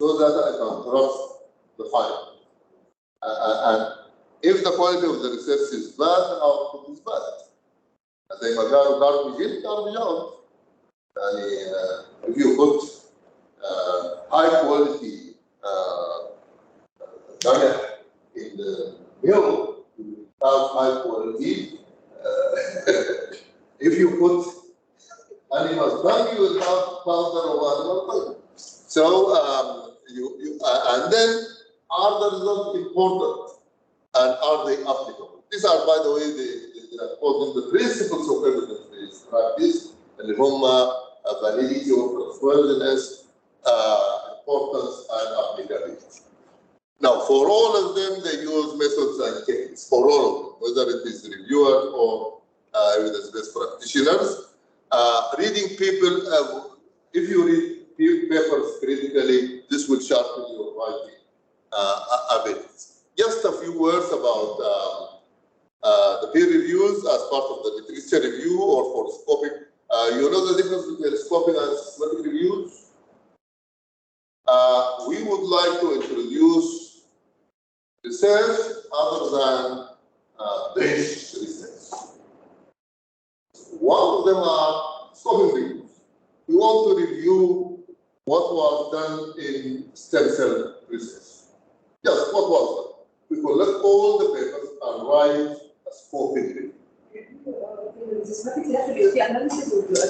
so that I can trust the findings. And if the quality of the research is bad, the output is bad. زي ما قالوا garbage in, garbage out. If you put high quality diet in the mill, you have high quality. If you put animal dung, you will have powder of animal dung. So and then are the results important and are they applicable? These are, by the way, the principles of evidence-based practice, and validity of trustworthiness, importance, and applicability. Now, for all of them, they use methods and techniques, for all of them, whether it is reviewers or evidence-based practitioners. Reading people, if you read papers critically, this will sharpen your writing abilities. Just a few words about the peer reviews as part of the literature review or for scoping You know the difference between scoping and systematic reviews? We would like to introduce research other than bench research. One of them are scoping reviews. We want to review what was done in stem cell research. Just what was done. We collect all the papers and write a scoping review.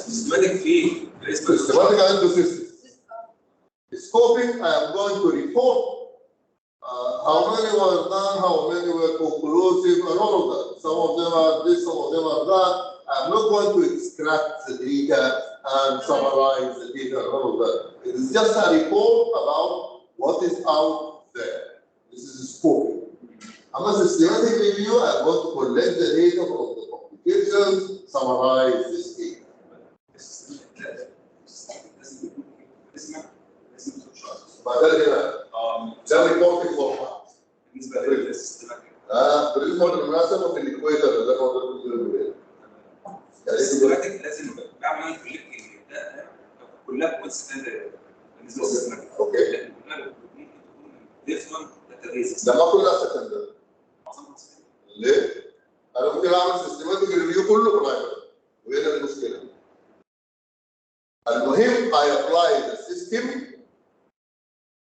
Systematic fee.
Systematic analysis. Scoping, I am going to report how many were done, how many were conclusive, and all of that. Some of them are this, some of them are that. I'm not going to extract the data and summarize the data and all of that. It is just a report about what is out there. This is scoping. I'm a systematic review. I'm going to collect the data from the publications, summarize this data. ده ريبورتنج فورمات
بالنسبه للسيستماتيك.
بالنسبه للمناسبه في الاكويتر اللي انا قلت لك
السيستماتيك لازم بعمل كولكت الداتا كلها كونستنت بالنسبه للسيستماتيك.
اوكي.
لكن كلها ممكن تكون ديفرنت داتابيز.
ده ما كلها سكندري.
معظمها سكندري.
ليه؟ انا ممكن اعمل سيستماتيك ريفيو كله برايمري وهنا المشكله. المهم I apply the system,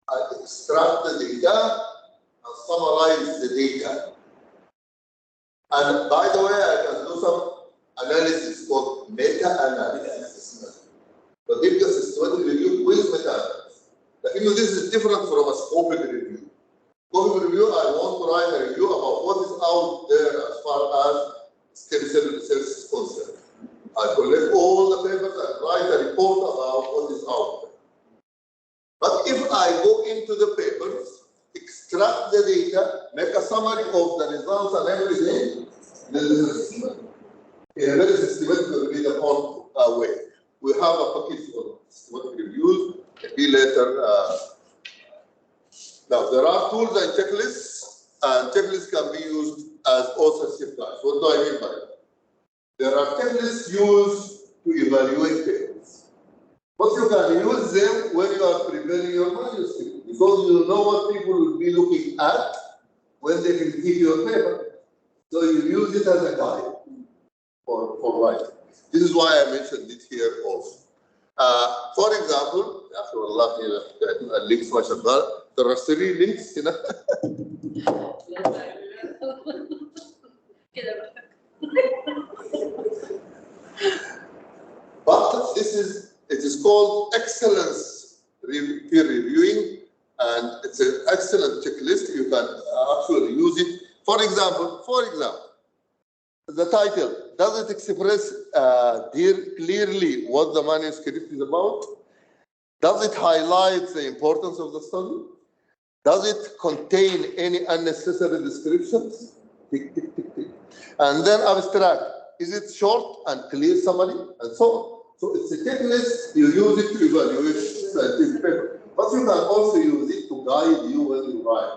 I extract the data and summarize the data. And by the way, I can do some analysis called meta-analysis. But if the systematic review with meta-analysis. Like, this is different from a scoping review. Scoping review, I want to write a review about what is out there as far as stem cell research is concerned. I collect all the papers and write a report about what is out there. But if I go into the papers, extract the data, make a summary of the results and everything, then this is in a very systematic way. We have a package for systematic reviews. Maybe later. Now there are tools and checklists, and checklists can be used as authorship guides. What do I mean by that? There are checklists used to evaluate papers. But you can use them when you are preparing your manuscript, because you know what people will be looking at when they critique your paper. So you use it as a guide for writing. This is why I mentioned it here also. For example, after Allah, links ما شغال ترى 3 links هنا. But it is called excellence peer reviewing, and it's an excellent checklist. You can actually use it. For example, the title, does it express clearly what the manuscript is about? Does it highlight the importance of the study? Does it contain any unnecessary descriptions? Tick, tick, tick, tick. And then abstract. Is it short and clear summary? And so on. So it's a checklist. You use it to evaluate scientific paper. But you can also use it to guide you when you write.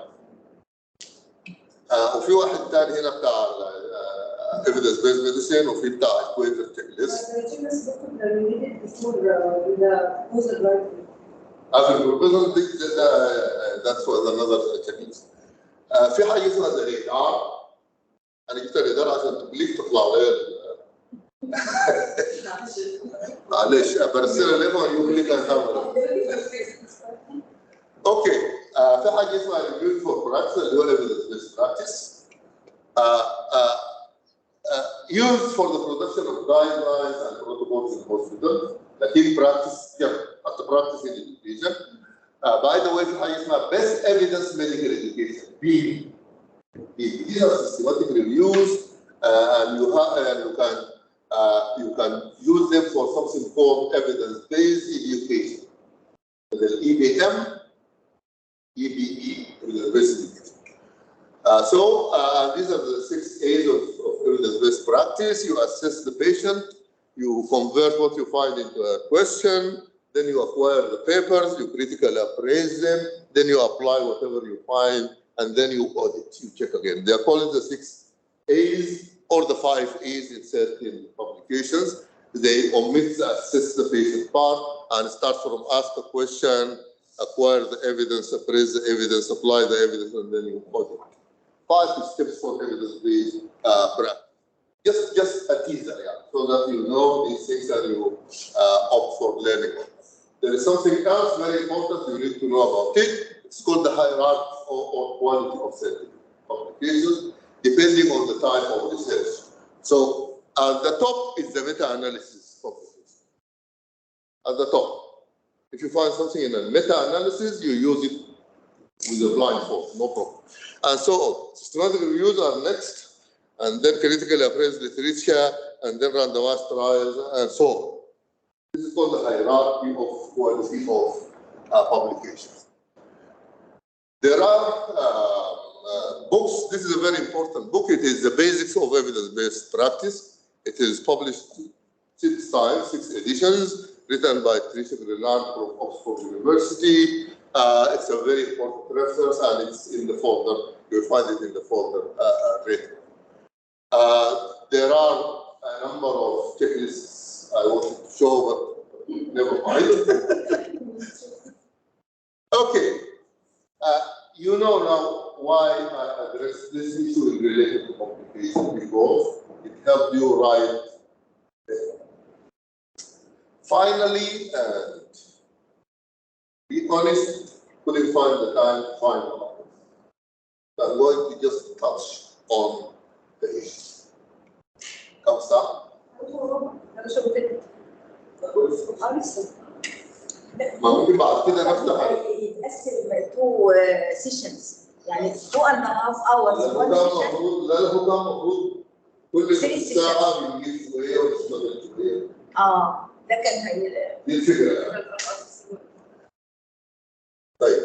وفي واحد ثاني هنا بتاع evidence based medicine وفي بتاع equator checklist. After proposal, that's another checklist. في حاجه اسمها زي الادعاء. انا جبت الاداره عشان تبليغ تطلع لي. معلش برسلها لهم يقول لك انا. اوكي. في حاجه اسمها review for practice اللي هو evidence based practice. Used for the production of guidelines and protocols in hospitals. لكن practice at the practice in education. By the way, في حاجه اسمها best evidence medical education. These are systematic reviews, and you can use them for something called evidence-based education. The EBM, EBE, evidence-based education. These are the 6 A's of evidence-based practice. You assess the patient, you convert what you find into a question, then you acquire the papers, you critically appraise them, then you apply whatever you find, and then you audit, you check again. They are called the 6 A's or the 5 A's in certain publications. they omit to assess the patient part and start from ask a question, acquire the evidence, appraise the evidence, apply the evidence, and then you audit. 5 steps for evidence-based practice. Just a teaser, yeah, so that you know these things and you opt for learning. There is something else very important you need to know about it. It's called the hierarchy or quality of scientific publications, depending on the type of research. So at the top is the meta-analysis publication. At the top, if you find something in a meta-analysis, you use it with a blindfold, no problem. And so on. Systematic reviews are next, and then critically appraised literature, and then randomized trials, and so on. This is called the hierarchy of quality of publications. There are books. This is a very important book. It is the basics of evidence-based practice. It is published 6 times, 6 editions, written by Tricia Brillant from Oxford University. It's a very important reference, and it's in the folder. You'll find it in the folder later. There are a number of checklists I wanted to show, but never mind. Okay. You know now why I addressed this issue related to complication, because it helped you write. Finally, and be honest, couldn't find the time to find out. I'm going to just touch on the issue. Comes up. ما ممكن بعد كده نفتح
يتقسم 2 sessions يعني 2.5 hours one session.
لا هو كان المفروض كل ساعة بنجيب شوية ونشتغل شوية.
ده كان هي
دي الفكرة يعني. طيب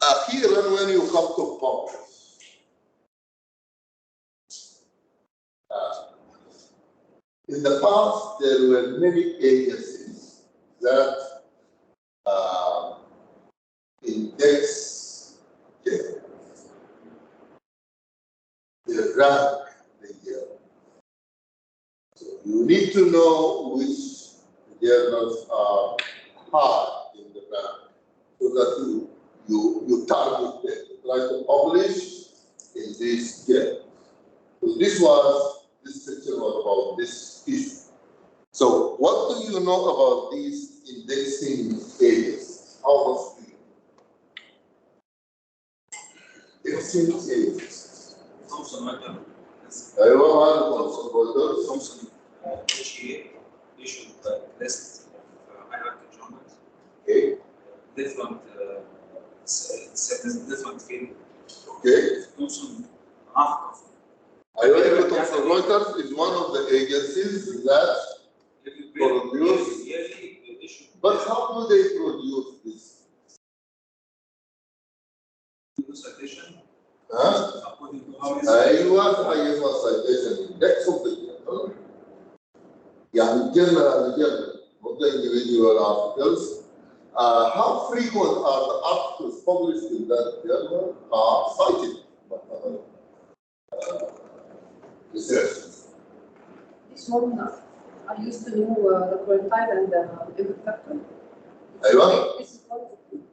أخيرا when you come to Congress. In the past, there were many agencies that index the rank the year. So you need to know which journals are high in the rank so that you target them, try to publish in this journal. So this section was about this issue. So what do you know about these indexing areas? How much do you know? Indexing areas.
Thomson Reuters.
Thomson
issued a list of high-ranking journals.
Okay.
Different field.
Okay.
Thomson half of
Thomson Reuters is one of the agencies that produce. But how do they produce this?
Citation.
According to how citation index of the journal. يعني general, not the individual articles. How frequent are the articles published in that journal are cited research?
This one, I used to know the quarantine and the impact factor.
أيوة.
This is one.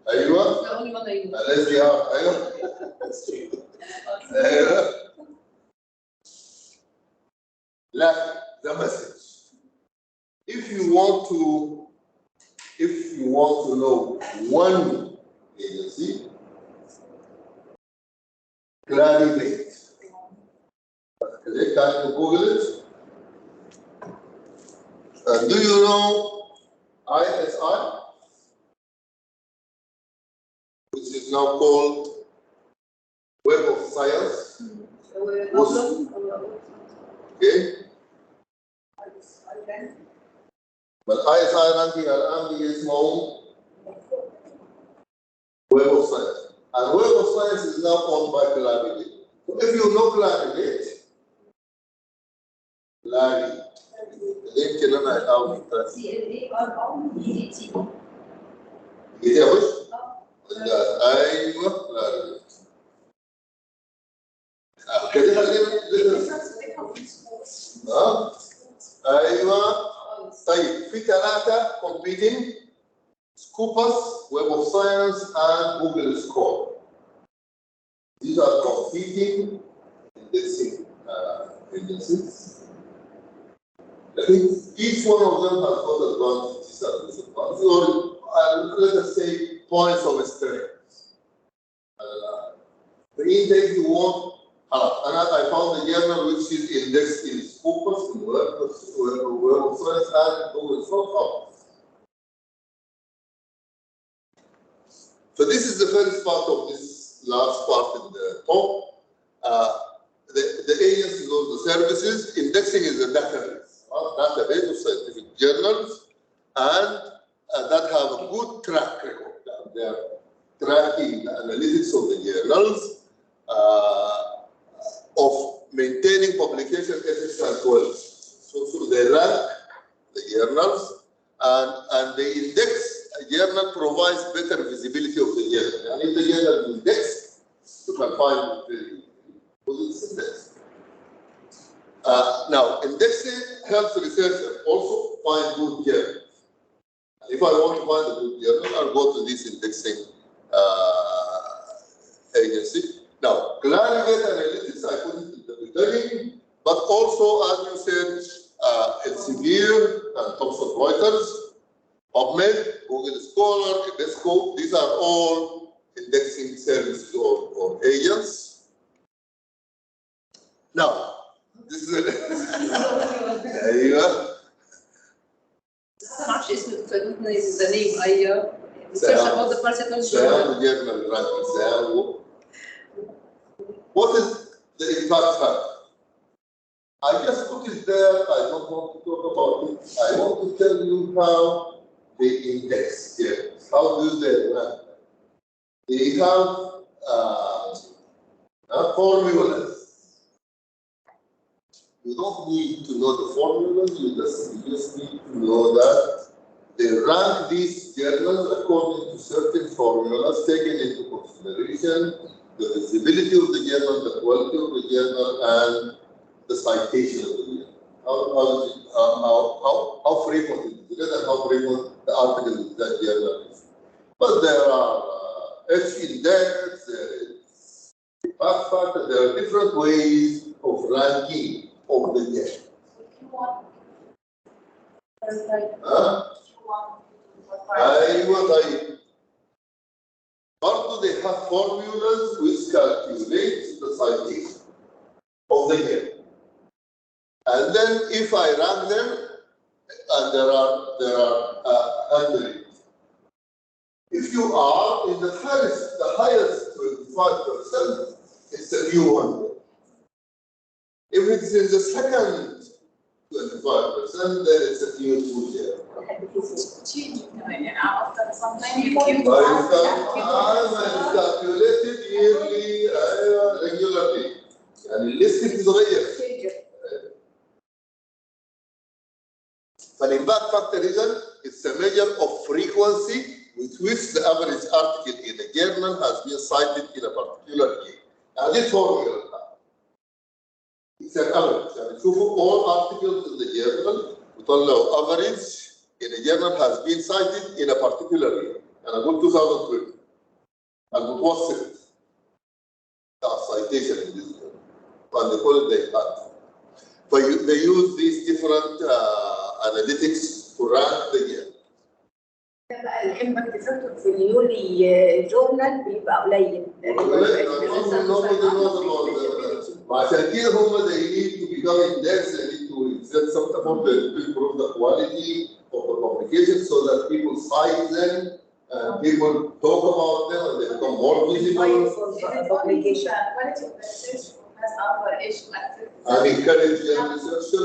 أيوة.
The only one I know.
الSDR. أيوة. Like the message. If you want to know one agency, Clarivate. Can you Google it? Do you know ISI, which is now called Web of Science? Okay. But ISI ranking الآن اسمه Web of Science. And Web of Science is now owned by Clarivate. So if you know Clarivate, يمكن أنا أعاون
CLARIVATE.
يتعوش؟ أيوه Clarivate. كده خلينا أيوه. طيب competing: Scopus, Web of Science, and Google Scholar. These are competing indexing agencies. I think each one of them has got advantages and disadvantages, or let us say points of strength. The index you want, and I found the journal which is indexed in Scopus, in Web of Science, and Google Scholar. So this is the first part of this last part in the top. The agencies or the services, indexing is a database of scientific journals, and that have a good track record. They are tracking the analytics of the journals, of maintaining publication ethics and quality. So they rank the journals, and the index journal provides better visibility of the journal. And if the journal is indexed, you can find the index. Now, indexing helps researchers also find good journals. If I want to find a good journal, I'll go to this indexing agency. Now, Clarivate Analytics, I put it in the beginning, but also, as you said, Elsevier and Thomson Reuters, PubMed, Google Scholar, Ibesco, these are all indexing services or agents. Now, this is there you go.
معرفش اسمه the name. I research about the particle.
What is the impact factor? I just put it there. I don't want to talk about it. I want to tell you how they index here. How do they rank? They have formulas. You don't need to know the formulas. You just need to know that they rank these journals according to certain formulas taken into consideration: the visibility of the journal, the quality of the journal, and the citation of the journal. How frequent it is, and how frequent the article in that journal is. But there are H-index, there is impact factor, there are different ways of ranking of the journal. Or do they have formulas which calculate the citation of the journal? And then if I rank them, and there are hundreds. If you are in the highest 25%, it's a new one. If it's in the second 25%, then it's a new two year. It's calculated yearly, regularly. يعني الليست بتتغير. فالإمباكت factor is a measure of frequency with which the average article in a journal has been cited in a particular year. And this formula, it's an average. يعني شوفوا all articles in the journal وطلعوا average in a journal has been cited in a particular year. أنا أقول 2020. المتوسط بتاع citation in this journal. And they call it the impact. But they use these different analytics to rank the journal.
الامباكت فاكتور في اليولي جورنال بيبقى قليل.
عشان كده هم they need to become indexed, they need to exert some effort to improve the quality of the publication so that people cite them and people talk about them and they become more visible.
Publication.
Quality of the research has other issue activities.
And encourage young researchers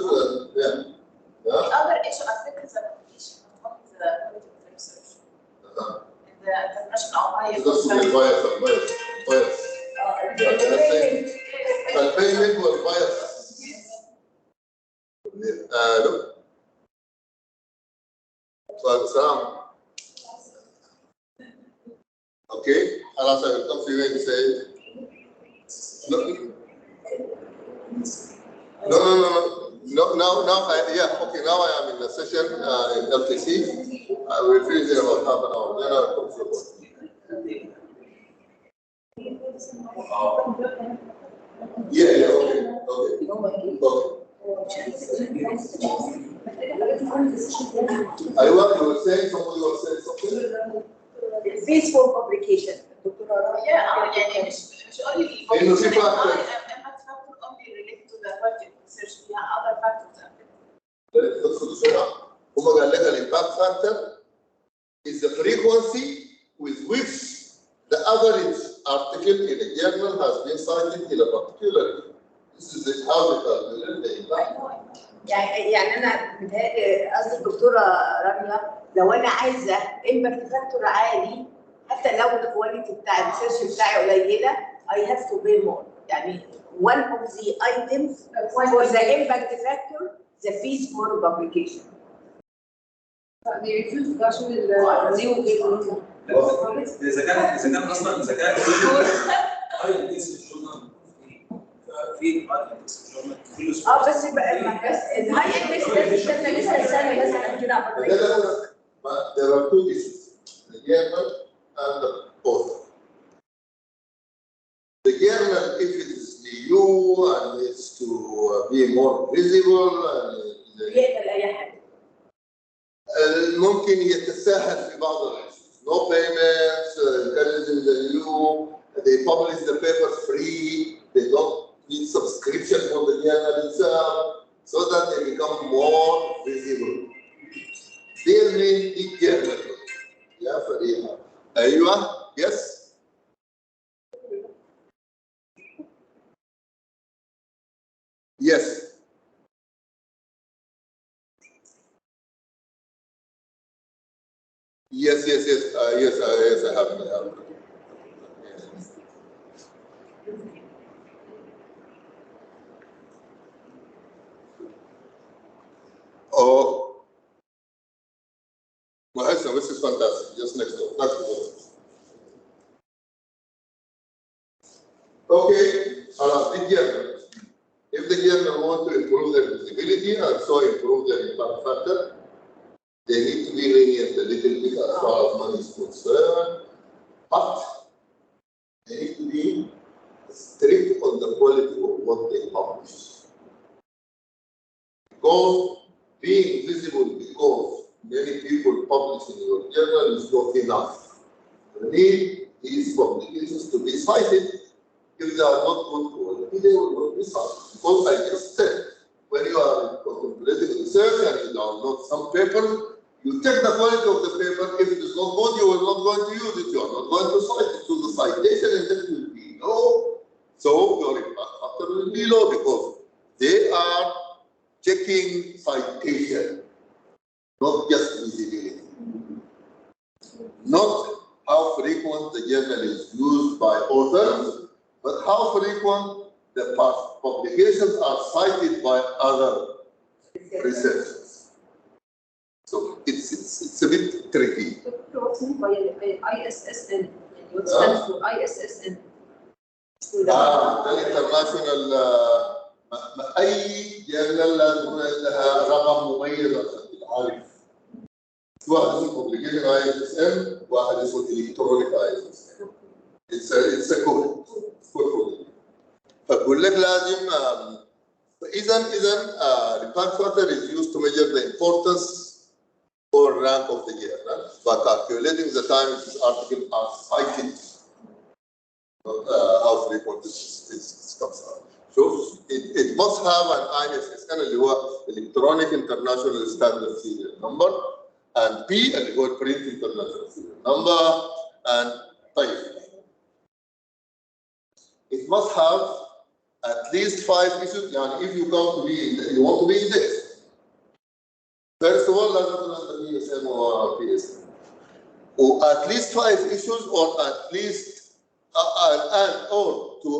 and
The other issue affects the publication, not the quality of the research. In the international
bias. البيمنت والبايس. السلام. Okay, خلاص I will come to you and say no. Now I am in the session in LTC. I will finish in about half an hour. Then I'll come to the board. Yeah, okay. I want you were saying somebody was saying something.
Peaceful publication.
يعني مش only
إنه في factor.
impact factor only related to the budget research فيها other factors.
هم قال لك الامباكت فاكتور is the frequency with which the average article in a journal has been cited in a particular. This is how they calculate the impact.
يعني انا متهيألي قصدي الدكتوره رانيا لو انا عايزه امباكت فاكتور عالي حتى لو الكواليتي بتاع الريسيرش بتاعي قليله I have to pay more. يعني one of the items for the impact factor the fees for publication.
بيريفيوز عشان النيو
اذا كان اصلا اذا كان هاي اندكس في الجورنال في هاي اندكس في الجورنال كله
بس الهاي اندكس ده استنى لسه السنه مثلا كده
There are two issues, the journal and the author. The journal, if it is new and it's to be more visible and
يقبل اي حاجه.
ممكن يتساهل في بعض الاشياء. No payments, encouraging the new, they publish the papers free, they don't need subscription for the journal itself, so that they become more visible. Their main big journal. يا فريحة. أيوة, yes. Yes. Yes, I have. Oh, well, this is fantastic. Just next door. That's the one. Okay, big journal. If the journal want to improve their visibility and so improve their impact factor, they need to be lenient a little bit as far as money is concerned, but they need to be strict on the quality of what they publish. Because being visible because many people publish in your journal is not enough. You need these publications to be cited. If they are not good quality, they will not be cited. Because I just said, when you are contemplating research and you download some paper, you check the quality of the paper. If it is not good, you are not going to use it. You are not going to cite it. So the citation index will be low. So your impact factor will be low because they are checking citation, not just visibility. Not how frequent the journal is used by authors, but how frequent the publications are cited by other researchers. So it's a bit tricky.
What's meant by ISSN? What stands for ISSN?
International أي جورنال لازم يكون لها رقم مميز عشان تتعرف. واحد اسمه publication ISSN، واحد اسمه electronic ISSN. It's a code. فبقول لك لازم إذا impact factor is used to measure the importance or rank of the journal by calculating the time this article are cited. How frequent this comes out. So it must have an ISSN اللي هو Electronic International Standard Serial Number and P اللي هو Print International Serial Number and type. It must have at least 5 issues. يعني if you come to be you want to be indexed. First of all, لازم تكون عندك PSM or PSM. Or at least 5 issues or at least or to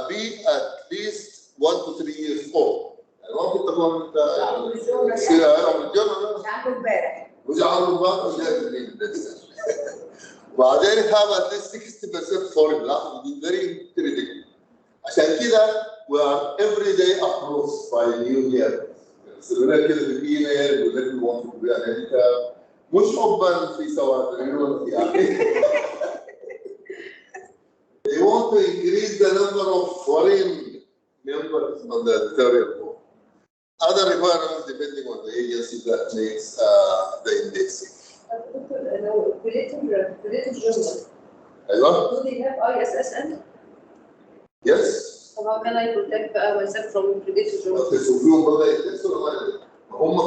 be at least 1 to 3 years old. يعني ممكن تكون انت وبعدين have at least 60% foreign language, very critical. عشان كده we are every day approached by new journals. يرسلوا لك كده في الايميل يقول لك we want to be America مش حبا في سواد يعني. They want to increase the number of foreign members on the editorial board. Other requirements depending on the agency that makes the indexing.
لو creative journal.
أيوه.
Do they have ISSN?
Yes.
So how can I protect myself from creative journal?
تشوفيهم بقى يدرسوا ولا هم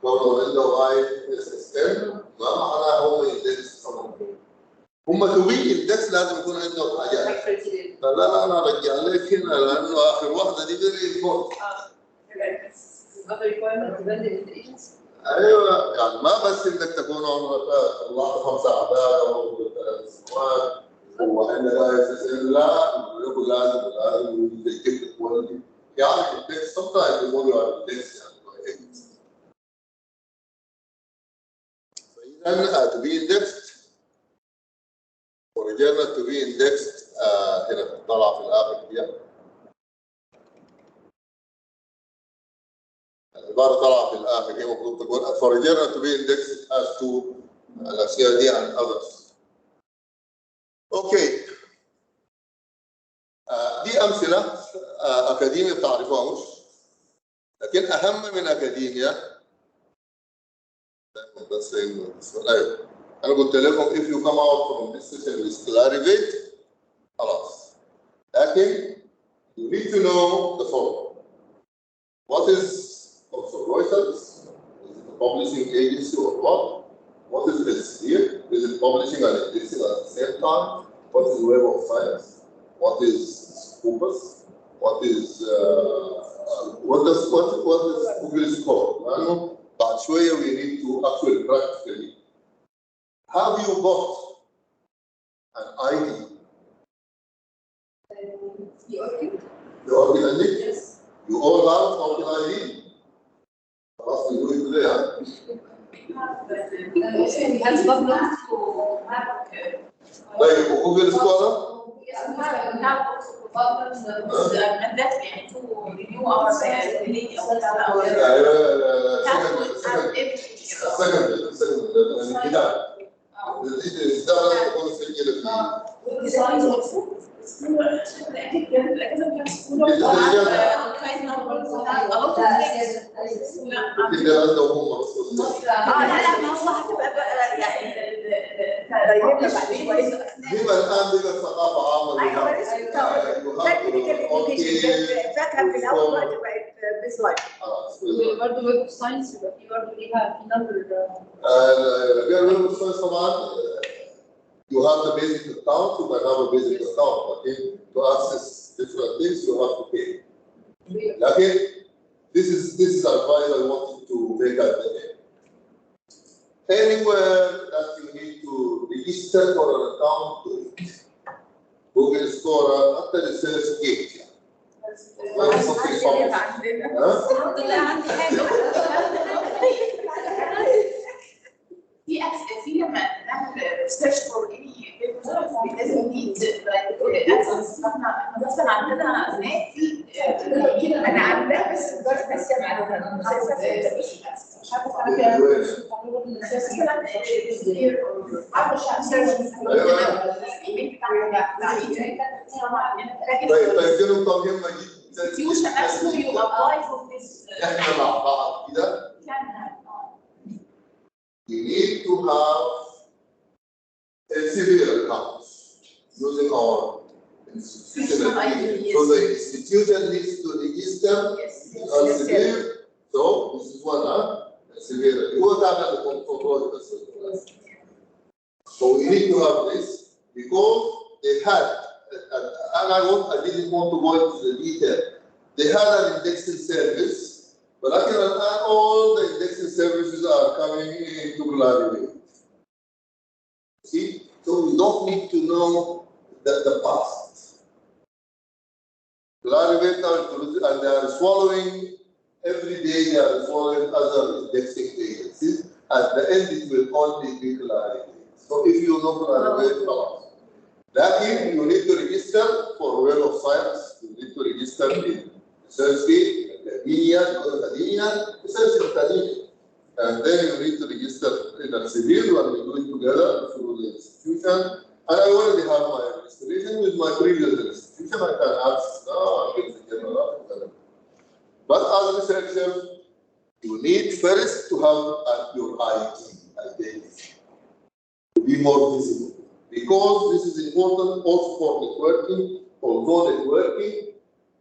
كونوا عندهم ISSN ما معناها هم يدرسوا هم توبي الدكس لازم يكون عندهم حاجات. لا انا ارجع لك هنا لانه اخر واحده دي فيري امبورتنت. ايوه يعني ما بس انك تكون عمرك طلعت 5 اعداد او 3 سنوات وعندك ISSN لا لازم تجيب الكواليتي يعني الدكس sometimes يقولوا على الدكس يعني فاذا to be indexed ورجعنا to be indexed هنا طلع في الآخر دي العبارة طلع في الآخر هي المفروض تقول فرجعنا to be indexed as to الأشياء دي عن others. أوكي دي أمثلة أكاديمية بتعرفوها مش؟ لكن أهم من أكاديميا بس أيوه أنا قلت لكم if you come out from this session with Clarivate خلاص لكن you need to know the following. What is Thomson Reuters? Is it a publishing agency or what? What is Elsevier? Is it publishing and indexing at the same time? What is Web of Science? What is Scopus? What is what does Google Scholar? لأنه بعد شوية we need to actually practically. Have you got an ID? The Orchid ID?
Yes.
You all have Orchid ID? خلاص we do it today, huh?
We have problems to have.
طيب وجوجل سكولر؟
now also problems and that يعني to renew our delay or
Designs also.
بما الان بقت ثقافه عامه
فاكهه في الاول دلوقتي بقت فيزوال.
برضه ويب اوف ساينس يبقى في برضه ليها في نمبر.
ويب اوف ساينس طبعا you have the basic account, you might have a basic account, but then to access different things you have to pay. Okay, this is advice I wanted to make at the end. Anywhere that you need to register for an account, do it. Google Scholar, after the search gate.
في لما نعمل ريسيرش فور اني لازم نيد اكسس احنا مثلا عندنا هناك
انا عاملاه بس بس
مش عارفه
احنا مع بعض كده you need to have Elsevier accounts using our institutional ID. So the institution needs to register Elsevier. So this is one, Elsevier. You will have to control this. So we need to have this because they had, and I didn't want to go into the detail. They had an indexing service. But actually, all the indexing services are coming into Clarivate. See, so we don't need to know the past. Clarivate and they are swallowing every day. They are swallowing other indexing agencies. At the end, it will only be Clarivate. So if you know Clarivate, then you need to register for Web of Science. You need to register in Researchgate. academia, research in academia. And then you need to register in Elsevier when we do it together through the institution. And I already have my registration with my previous institution. I can access now and get the general article. But as researchers, you need first to have your identity to be more visible. Because this is important also for networking. Although networking,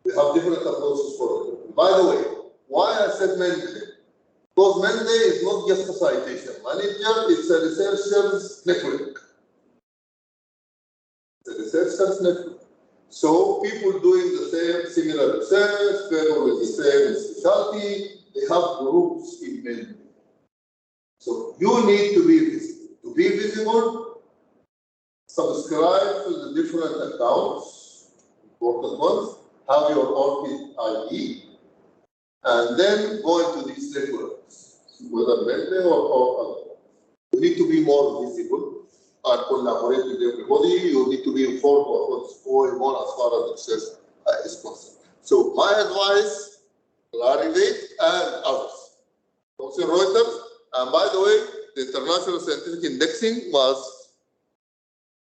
we have different approaches for it. By the way, why I said Mendeley? Because Mendeley is not just a citation manager, it's a researcher's network. It's a researcher's network. So people doing the same, similar research, people with the same specialty, they have groups in Mendeley. So you need to be visible. To be visible, subscribe to the different accounts, important ones, have your ORCID ID, and then go into these networks, whether Mendeley or other. You need to be more visible and collaborate with everybody. You need to be informed of what's going on as far as research is concerned. So my advice, Clarivate and others. Thomson Reuters, and by the way, the International Scientific Indexing was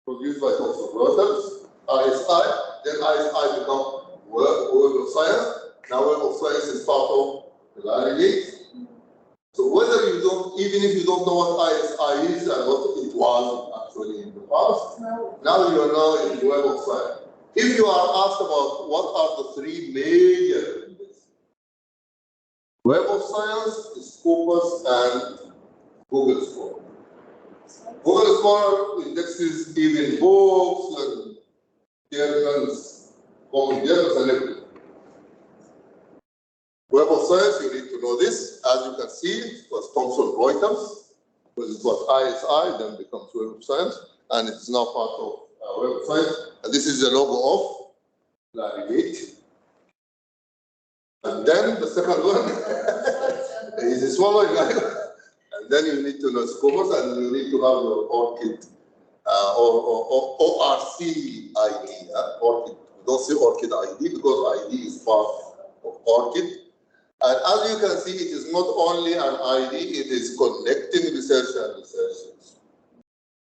produced by Thomson Reuters, ISI, then ISI become Web of Science. Now Web of Science is part of Clarivate. So whether you don't, even if you don't know what ISI is and what it was actually in the past, now you are now in Web of Science. If you are asked about what are the three major indexes, Web of Science, Scopus, and Google Scholar. Google Scholar indexes even books and journals, common journals, and everything. Web of Science, you need to know this. As you can see, it was Thomson Reuters, because it was ISI, then becomes Web of Science, and it is now part of Web of Science. And this is the logo of Clarivate. And then the second one is the swallowing. And then you need to know Scopus, and you need to have your ORCID or ORC ID. ORCID. We don't say ORCID ID because ID is part of ORCID. And as you can see, it is not only an ID, it is connecting research and researchers.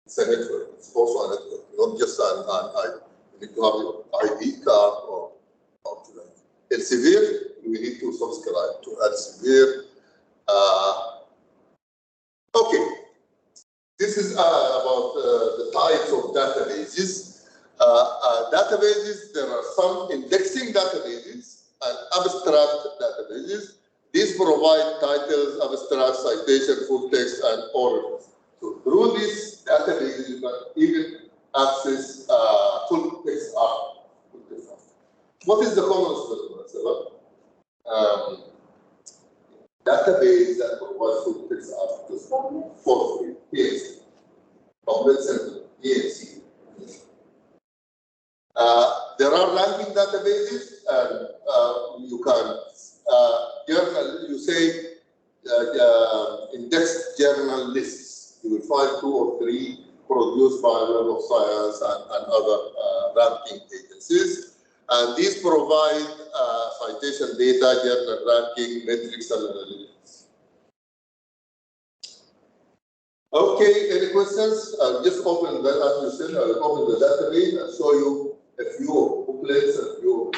It's a network. It's also a network, not just an ID. You need to have your ID card or Elsevier. We need to subscribe to Elsevier. Okay. This is about the types of databases. Databases, there are some indexing databases and abstract databases. These provide titles, abstract, citation, full text, and orders. So through these databases, you can even access full text art. What is the common spelling? Database that provides full text art for free. Yes. Complex Center, ESC. There are ranking databases, and you can journal. You say indexed journal lists. You will find 2 or 3 produced by Web of Science and other ranking agencies, and these provide citation data, journal ranking, metrics, and analytics. Okay, any questions? I'll just open that, as you said, I'll open the database and show you a few booklets, a few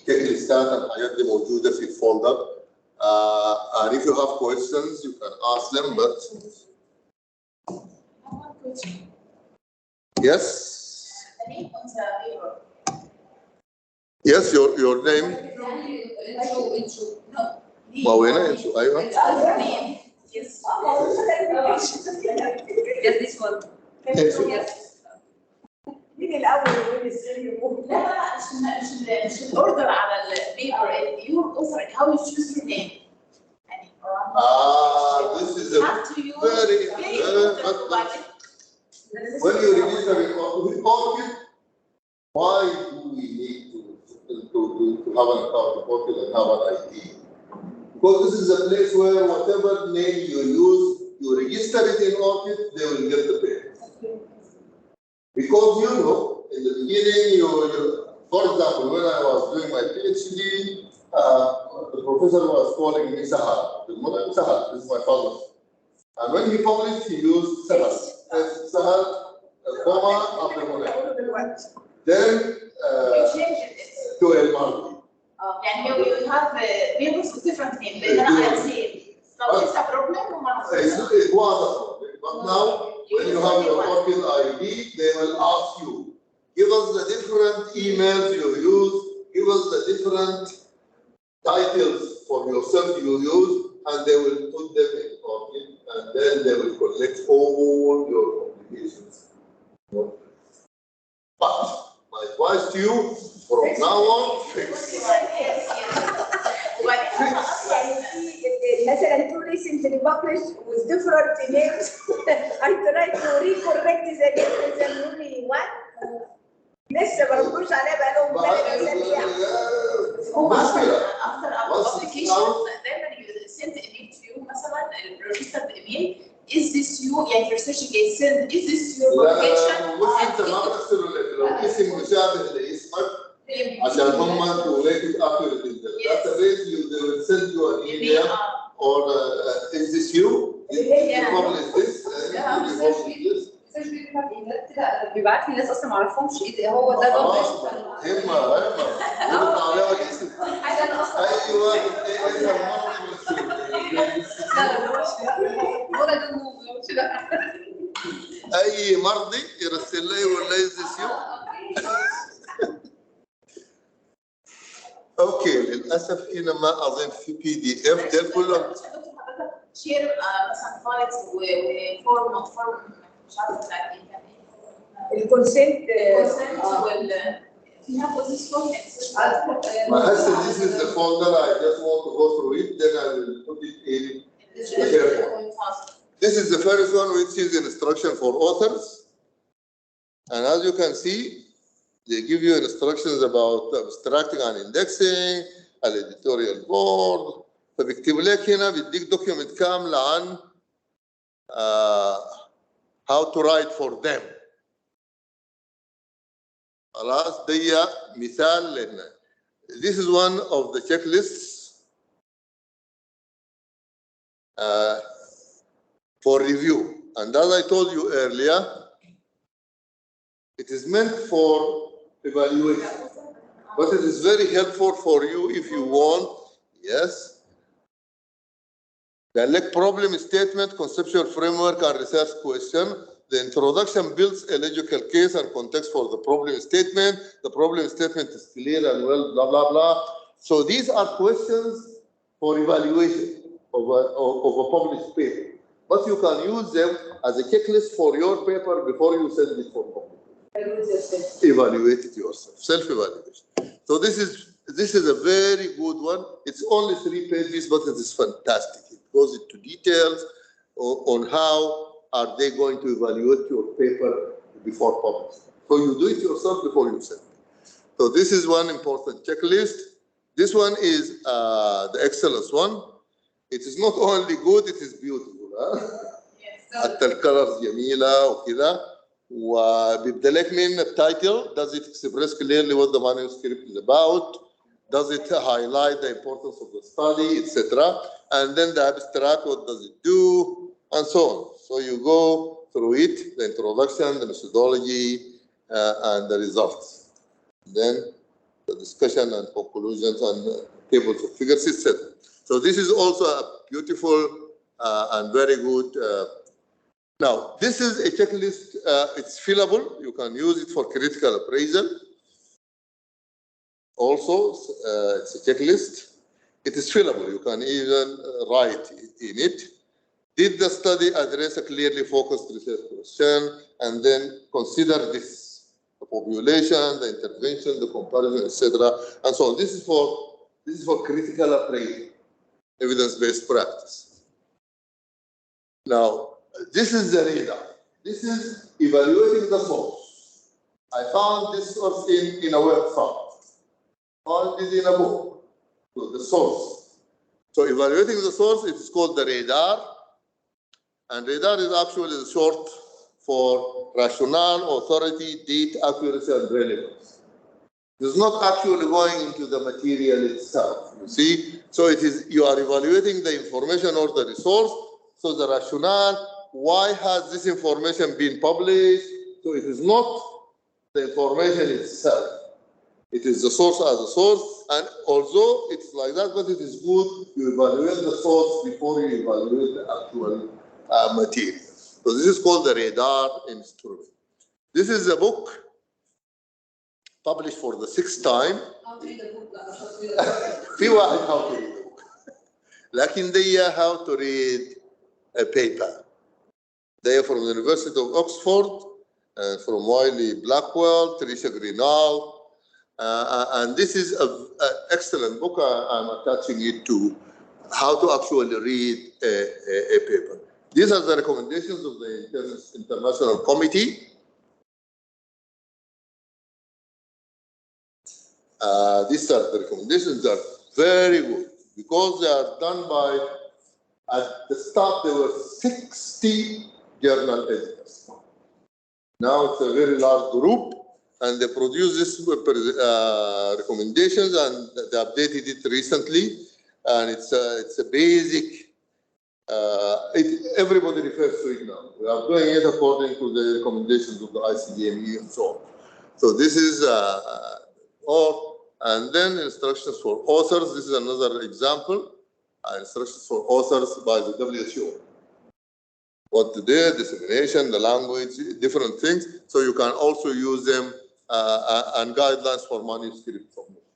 checklist and حاجات دي موجودة في folder. And if you have questions, you can ask them, but yes?
The name on the paper.
Yes, your name? Mawena, أيوة.
Yes.
Yes, this one. Yes.
مين الاول يقول السر يقول
لا مش الاوردر على البيبر. Your author, how you choose your name. يعني
This is a
have to use
very when you register with ORCID, why do we need to have an account with ORCID and have an ID? Because this is a place where whatever name you use, you register it in ORCID, they will get the pay. Because you know, in the beginning, for example, when I was doing my PhD, the professor was calling me Sahar. The Mullah Sahar, this is my father. And when he published, he used Sahar. Sahar, comma, after Mullah. Then
You change it.
to El Mardi.
يعني you have papers with different names. لأن أنا I see. So it's a problem وما
It was a problem. But now, when you have your ORCID ID, they will ask you, give us the different emails you use, give us the different titles for yourself you use, and they will put them in ORCID, and then they will collect all your publications. But my advice to you, from now on, fix.
مثلا two recently published with different names. I tried to recorrect the name with only one. لسه ما ردوش عليها بقالهم 3 اسابيع.
after application دايما you send an email to you مثلا registered email. Is this you? يعني research case send. Is this your publication?
لا مش انت ما بترسله لك لو اسم مشابه لاسمك عشان هم to make it accurate in the database they will send you an email or is this you?
Yeah.
Publish this.
بيبعت لي ناس اصلا ما اعرفهمش ايه هو ده
همه عليها الاسم اي واحد اي مرضي يرسل لي ولا يزيسيو. اوكي للاسف هنا ما اظن في PDF ده كلهم
شير مثلا فايلز وفورم مش عارفه بتاعت ايه كان
الكونسنت
وال فيها بوزيشن
ما هسه this is the folder I just want to go through it then I will put it in the SharePoint. This is the first one which is instruction for authors and as you can see they give you instructions about abstracting and indexing, an editorial board. فبيكتب لك هنا بيديك دوكيومنت كامله عن how to write for them. خلاص دي مثال لنا. This is one of the checklists for review. And as I told you earlier, it is meant for evaluation, but it is very helpful for you if you want, yes. The like problem statement, conceptual framework, and research question. The introduction builds a logical case and context for the problem statement. The problem statement is clear and well, blah, blah, blah. So these are questions for evaluation of a published paper. But you can use them as a checklist for your paper before you send it for publication. Evaluate it yourself, self-evaluation. So this is a very good one. It's only 3 pages, but it is fantastic. It goes into details on how are they going to evaluate your paper before publishing. So you do it yourself before you send it. So this is one important checklist. This one is the excellence one. It is not only good, it is beautiful. حتى الكلرز جميلة وكذا. وبيبدأ لك من التايتل. Does it express clearly what the manuscript is about? Does it highlight the importance of the study, etc.? And then the abstract, what does it do? And so on. So you go through it, the introduction, the methodology, and the results. Then the discussion and conclusions and tables of figures, etc. So this is also a beautiful and very good. Now, this is a checklist. It's fillable. You can use it for critical appraisal. Also, it's a checklist. It is fillable. You can even write in it. Did the study address a clearly focused research question? And then consider this: the population, the intervention, the comparison, etc., and so on. This is for critical appraisal, evidence-based practice. Now, this is the radar. This is evaluating the source. I found this source in a website. Found it in a book. So the source. So evaluating the source, it's called the radar. And radar is actually the short for rationale, authority, date, accuracy, and relevance. It's not actually going into the material itself, you see? So it is, you are evaluating the information or the resource, so the rationale, why has this information been published? So it is not the information itself. It is the source as a source, and although it's like that, but it is good you evaluate the source before you evaluate the actual material. So this is called the radar instrument. This is a book published for the 6th time.
How to read a book.
في واحد how to read a book. لكن they how to read a paper. They are from the University of Oxford, from Wiley Blackwell, Teresa Greenall, and this is an excellent book. I'm attaching it to how to actually read a paper. These are the recommendations of the International Committee. These are the recommendations that are very good because they are done by, at the start there were 60 journal editors. Now it's a very large group and they produce this recommendations and they updated it recently, and it's a basic, everybody refers to it now. We are doing it according to the recommendations of the ICDME and so on. So this is and then instructions for authors. This is another example. Instructions for authors by the WHO. What to do, dissemination, the language, different things. So you can also use them and guidelines for manuscript submission.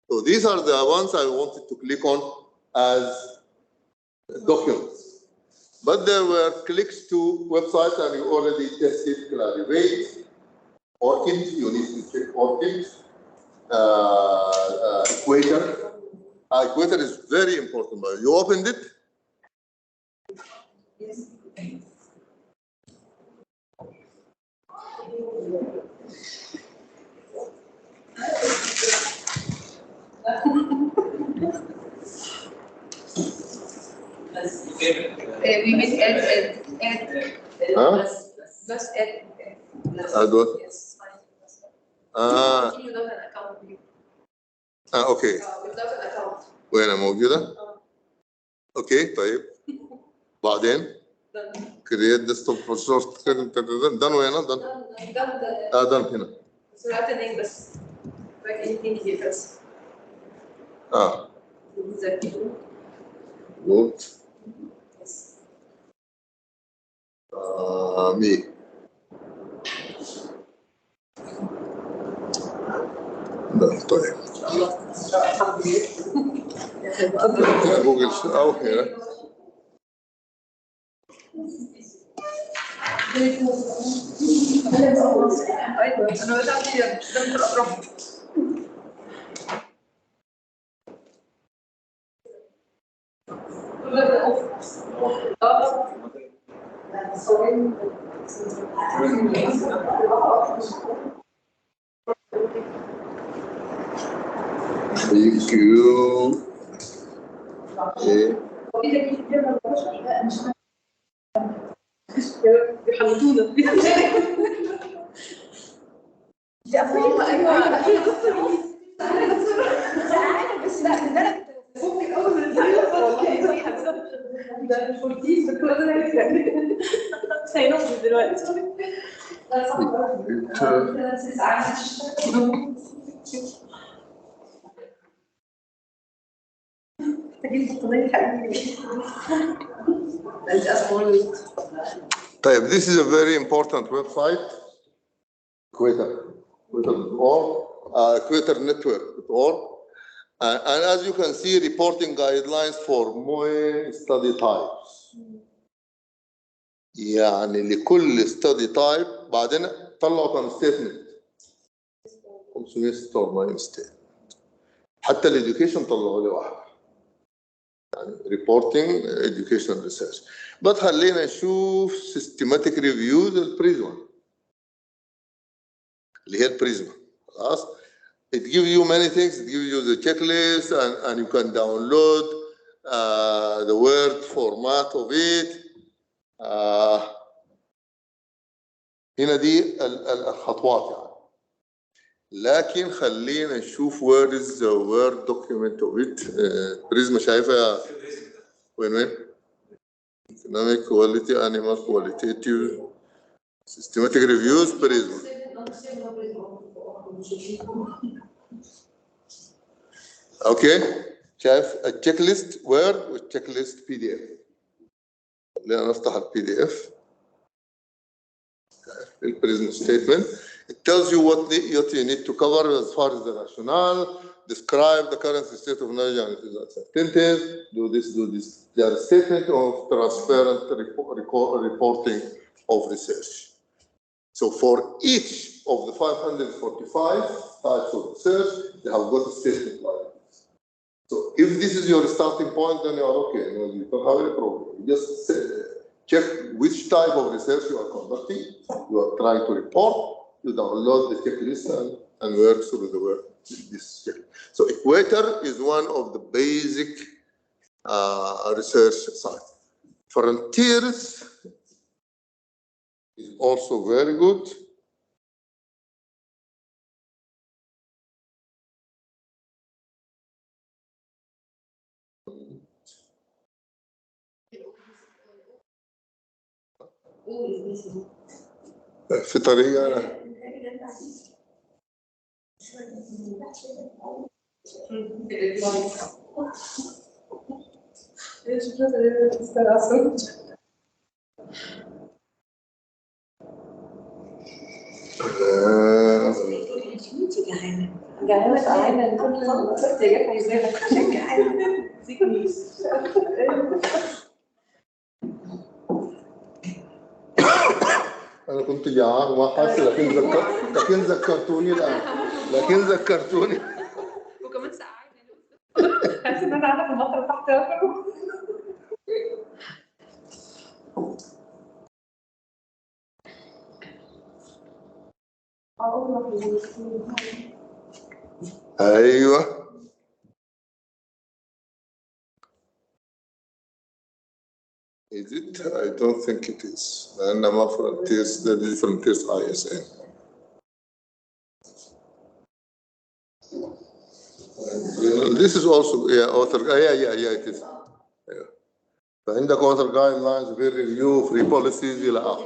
So these are the ones I wanted to click on as documents. But there were clicks to websites and you already tested Clarivate, ORCID, you need to check ORCID. Equator. Equator is very important, but you opened it?
Yes. We make add.
Huh?
Plus add.
Add what?
Yes.
Continue without an account.
اوكي
Without an account.
وين موجوده؟ اوكي طيب بعدين كرييت ديسكتوب فور سورس دن وين دن؟ دن هنا
بس وithout a name بس. Like anything here بس.
good me ده طيب جوجل او هنا
أنا بدأت فيها مش بدأت الأطراف.
Thank you.
بيحلطونا.
بس لا لدرجه فوق اول من
ده الفورتيز بكل ده هينقص دلوقتي.
طيب this is a very important website Equator.org, Equatornetwork.org, and as you can see reporting guidelines for more study types. يعني لكل study type بعدين طلعوا كم statement 500 ستور statement حتى الeducation طلعوا لي واحد يعني reporting education research. بس خلينا نشوف systematic reviews البريزما اللي هي البريزما خلاص. It gives you many things. It gives you the checklist and you can download the Word format of it. هنا دي الخطوات يعني. لكن خلينا نشوف where is the word document of it. بريزما شايفها وين؟ economic quality, animal qualitative, systematic reviews, بريزما. اوكي شايف التشيك ليست وورد والتشيك ليست بي دي اف. خلينا نفتح البي دي اف. البريزما ستيتمنت. It tells you what you need to cover as far as the rationale, describe the current state of knowledge and its uncertainties, do this. They are a statement of transparent reporting of research. So for each of the 545 types of research, they have got a statement like this. So if this is your starting point, then you are okay. You don't have any problem. You just check which type of research you are conducting, you are trying to report, you download the checklist and work through the work. This check. So Equator is one of the basic research sites. Frontiers is also very good. في طريقة
جعانة كل الاحتياجات عايزاها. جعانة.
أنا كنت جعان وما حاسس لكن ذكرتوني الآن.
وكمان سقعانة. حاسة إن أنا قاعدة في المطر تحت.
أيوه. Is it? I don't think it is. لأنما frontiers, the frontiers ISN. This is also author. Yeah, it is. Yeah. فعندك author guidelines, peer review, free policies إلى آخره.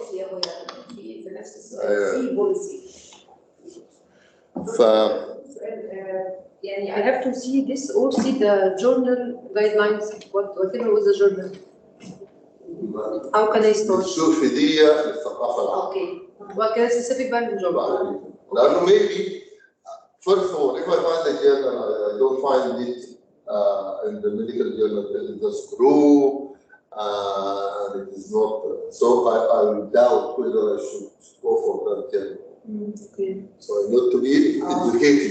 يعني I have to see this or see the journal guidelines, whatever was the journal. How can I start?
شوف هدية للثقافة العامة.
Okay. What can I specific by the journal?
لأنه maybe first of all, if I find a journal, I don't find it in the medical journal, in the screw, and it is not. So I will doubt whether I should go for that journal.
Okay.
So I need to be educated.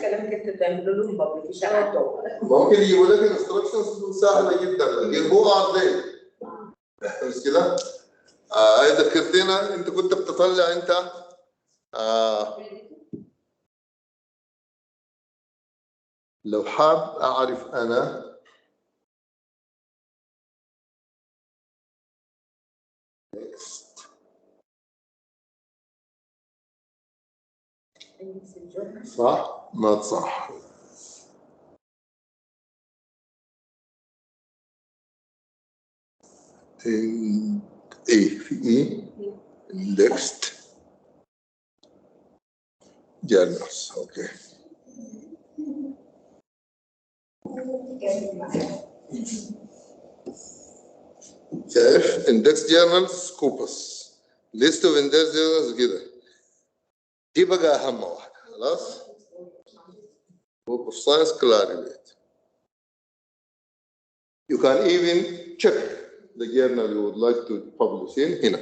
كلام كنت تعملوا لهم publication عندهم.
ممكن يجيبوا لك instructions سهلة جدا، لكن هو عارضين. مش كده؟ ذكرتنا أنت كنت بتطلع أنت لو حاب أعرف أنا صح؟ ما صح. في indexed journals. Okay. شايف index journals Scopus list of index journals كده. دي بقى أهم واحدة. خلاص. Book of Science Clarivate. You can even check the journal you would like to publish in هنا.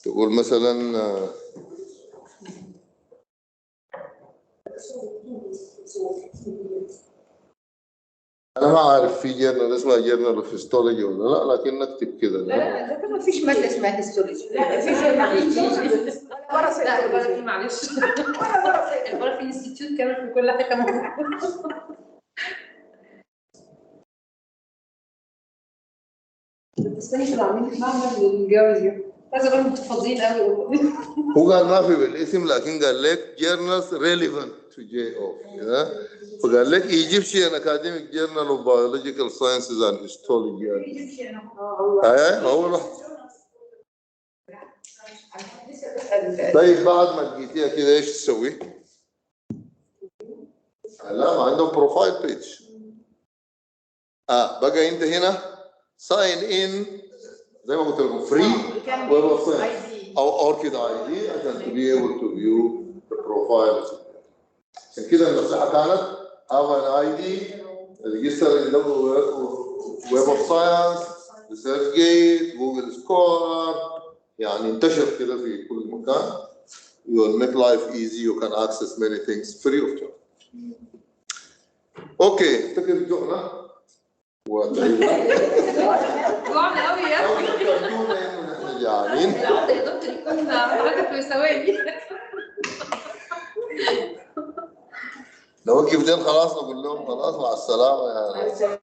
تقول مثلا أنا ما أعرف في جورنال اسمها جورنال اوف هيستولوجي ولا لا، لكن نكتب كده.
لا ما فيش مادة اسمها هيستولوجي.
لا في جورنال.
لا ولا في معلش. ولا في انستيتيوت كمان في كل حاجة. استني كده عاملين معمل للجواز. لازم نكون متفضلين قوي.
هو قال ما في بالاسم لكن قال لك journals relevant to JO كده، فقال لك Egyptian Academic Journal of Biological Sciences and Histology. هو طيب بعد ما لقيتيها كده ايش تسوي؟ لا ما عندهم بروفايل بيج. بقى انت هنا ساين ان زي ما قلت لكم فري ويب اوف او اوركيد اي دي عشان to be able to view the profile. عشان كده النصيحه كانت have an ID register in the web of science, ResearchGate, جوجل سكولر، يعني انتشر كده في كل مكان. You will make life easy. You can access many things free of charge. اوكي افتكر جوعنا
جوعنا قوي يا اخي.
احنا جعانين.
يا دكتور يكون حضرتك في ثواني.
نوقف دين خلاص نقول لهم خلاص مع السلامه يعني.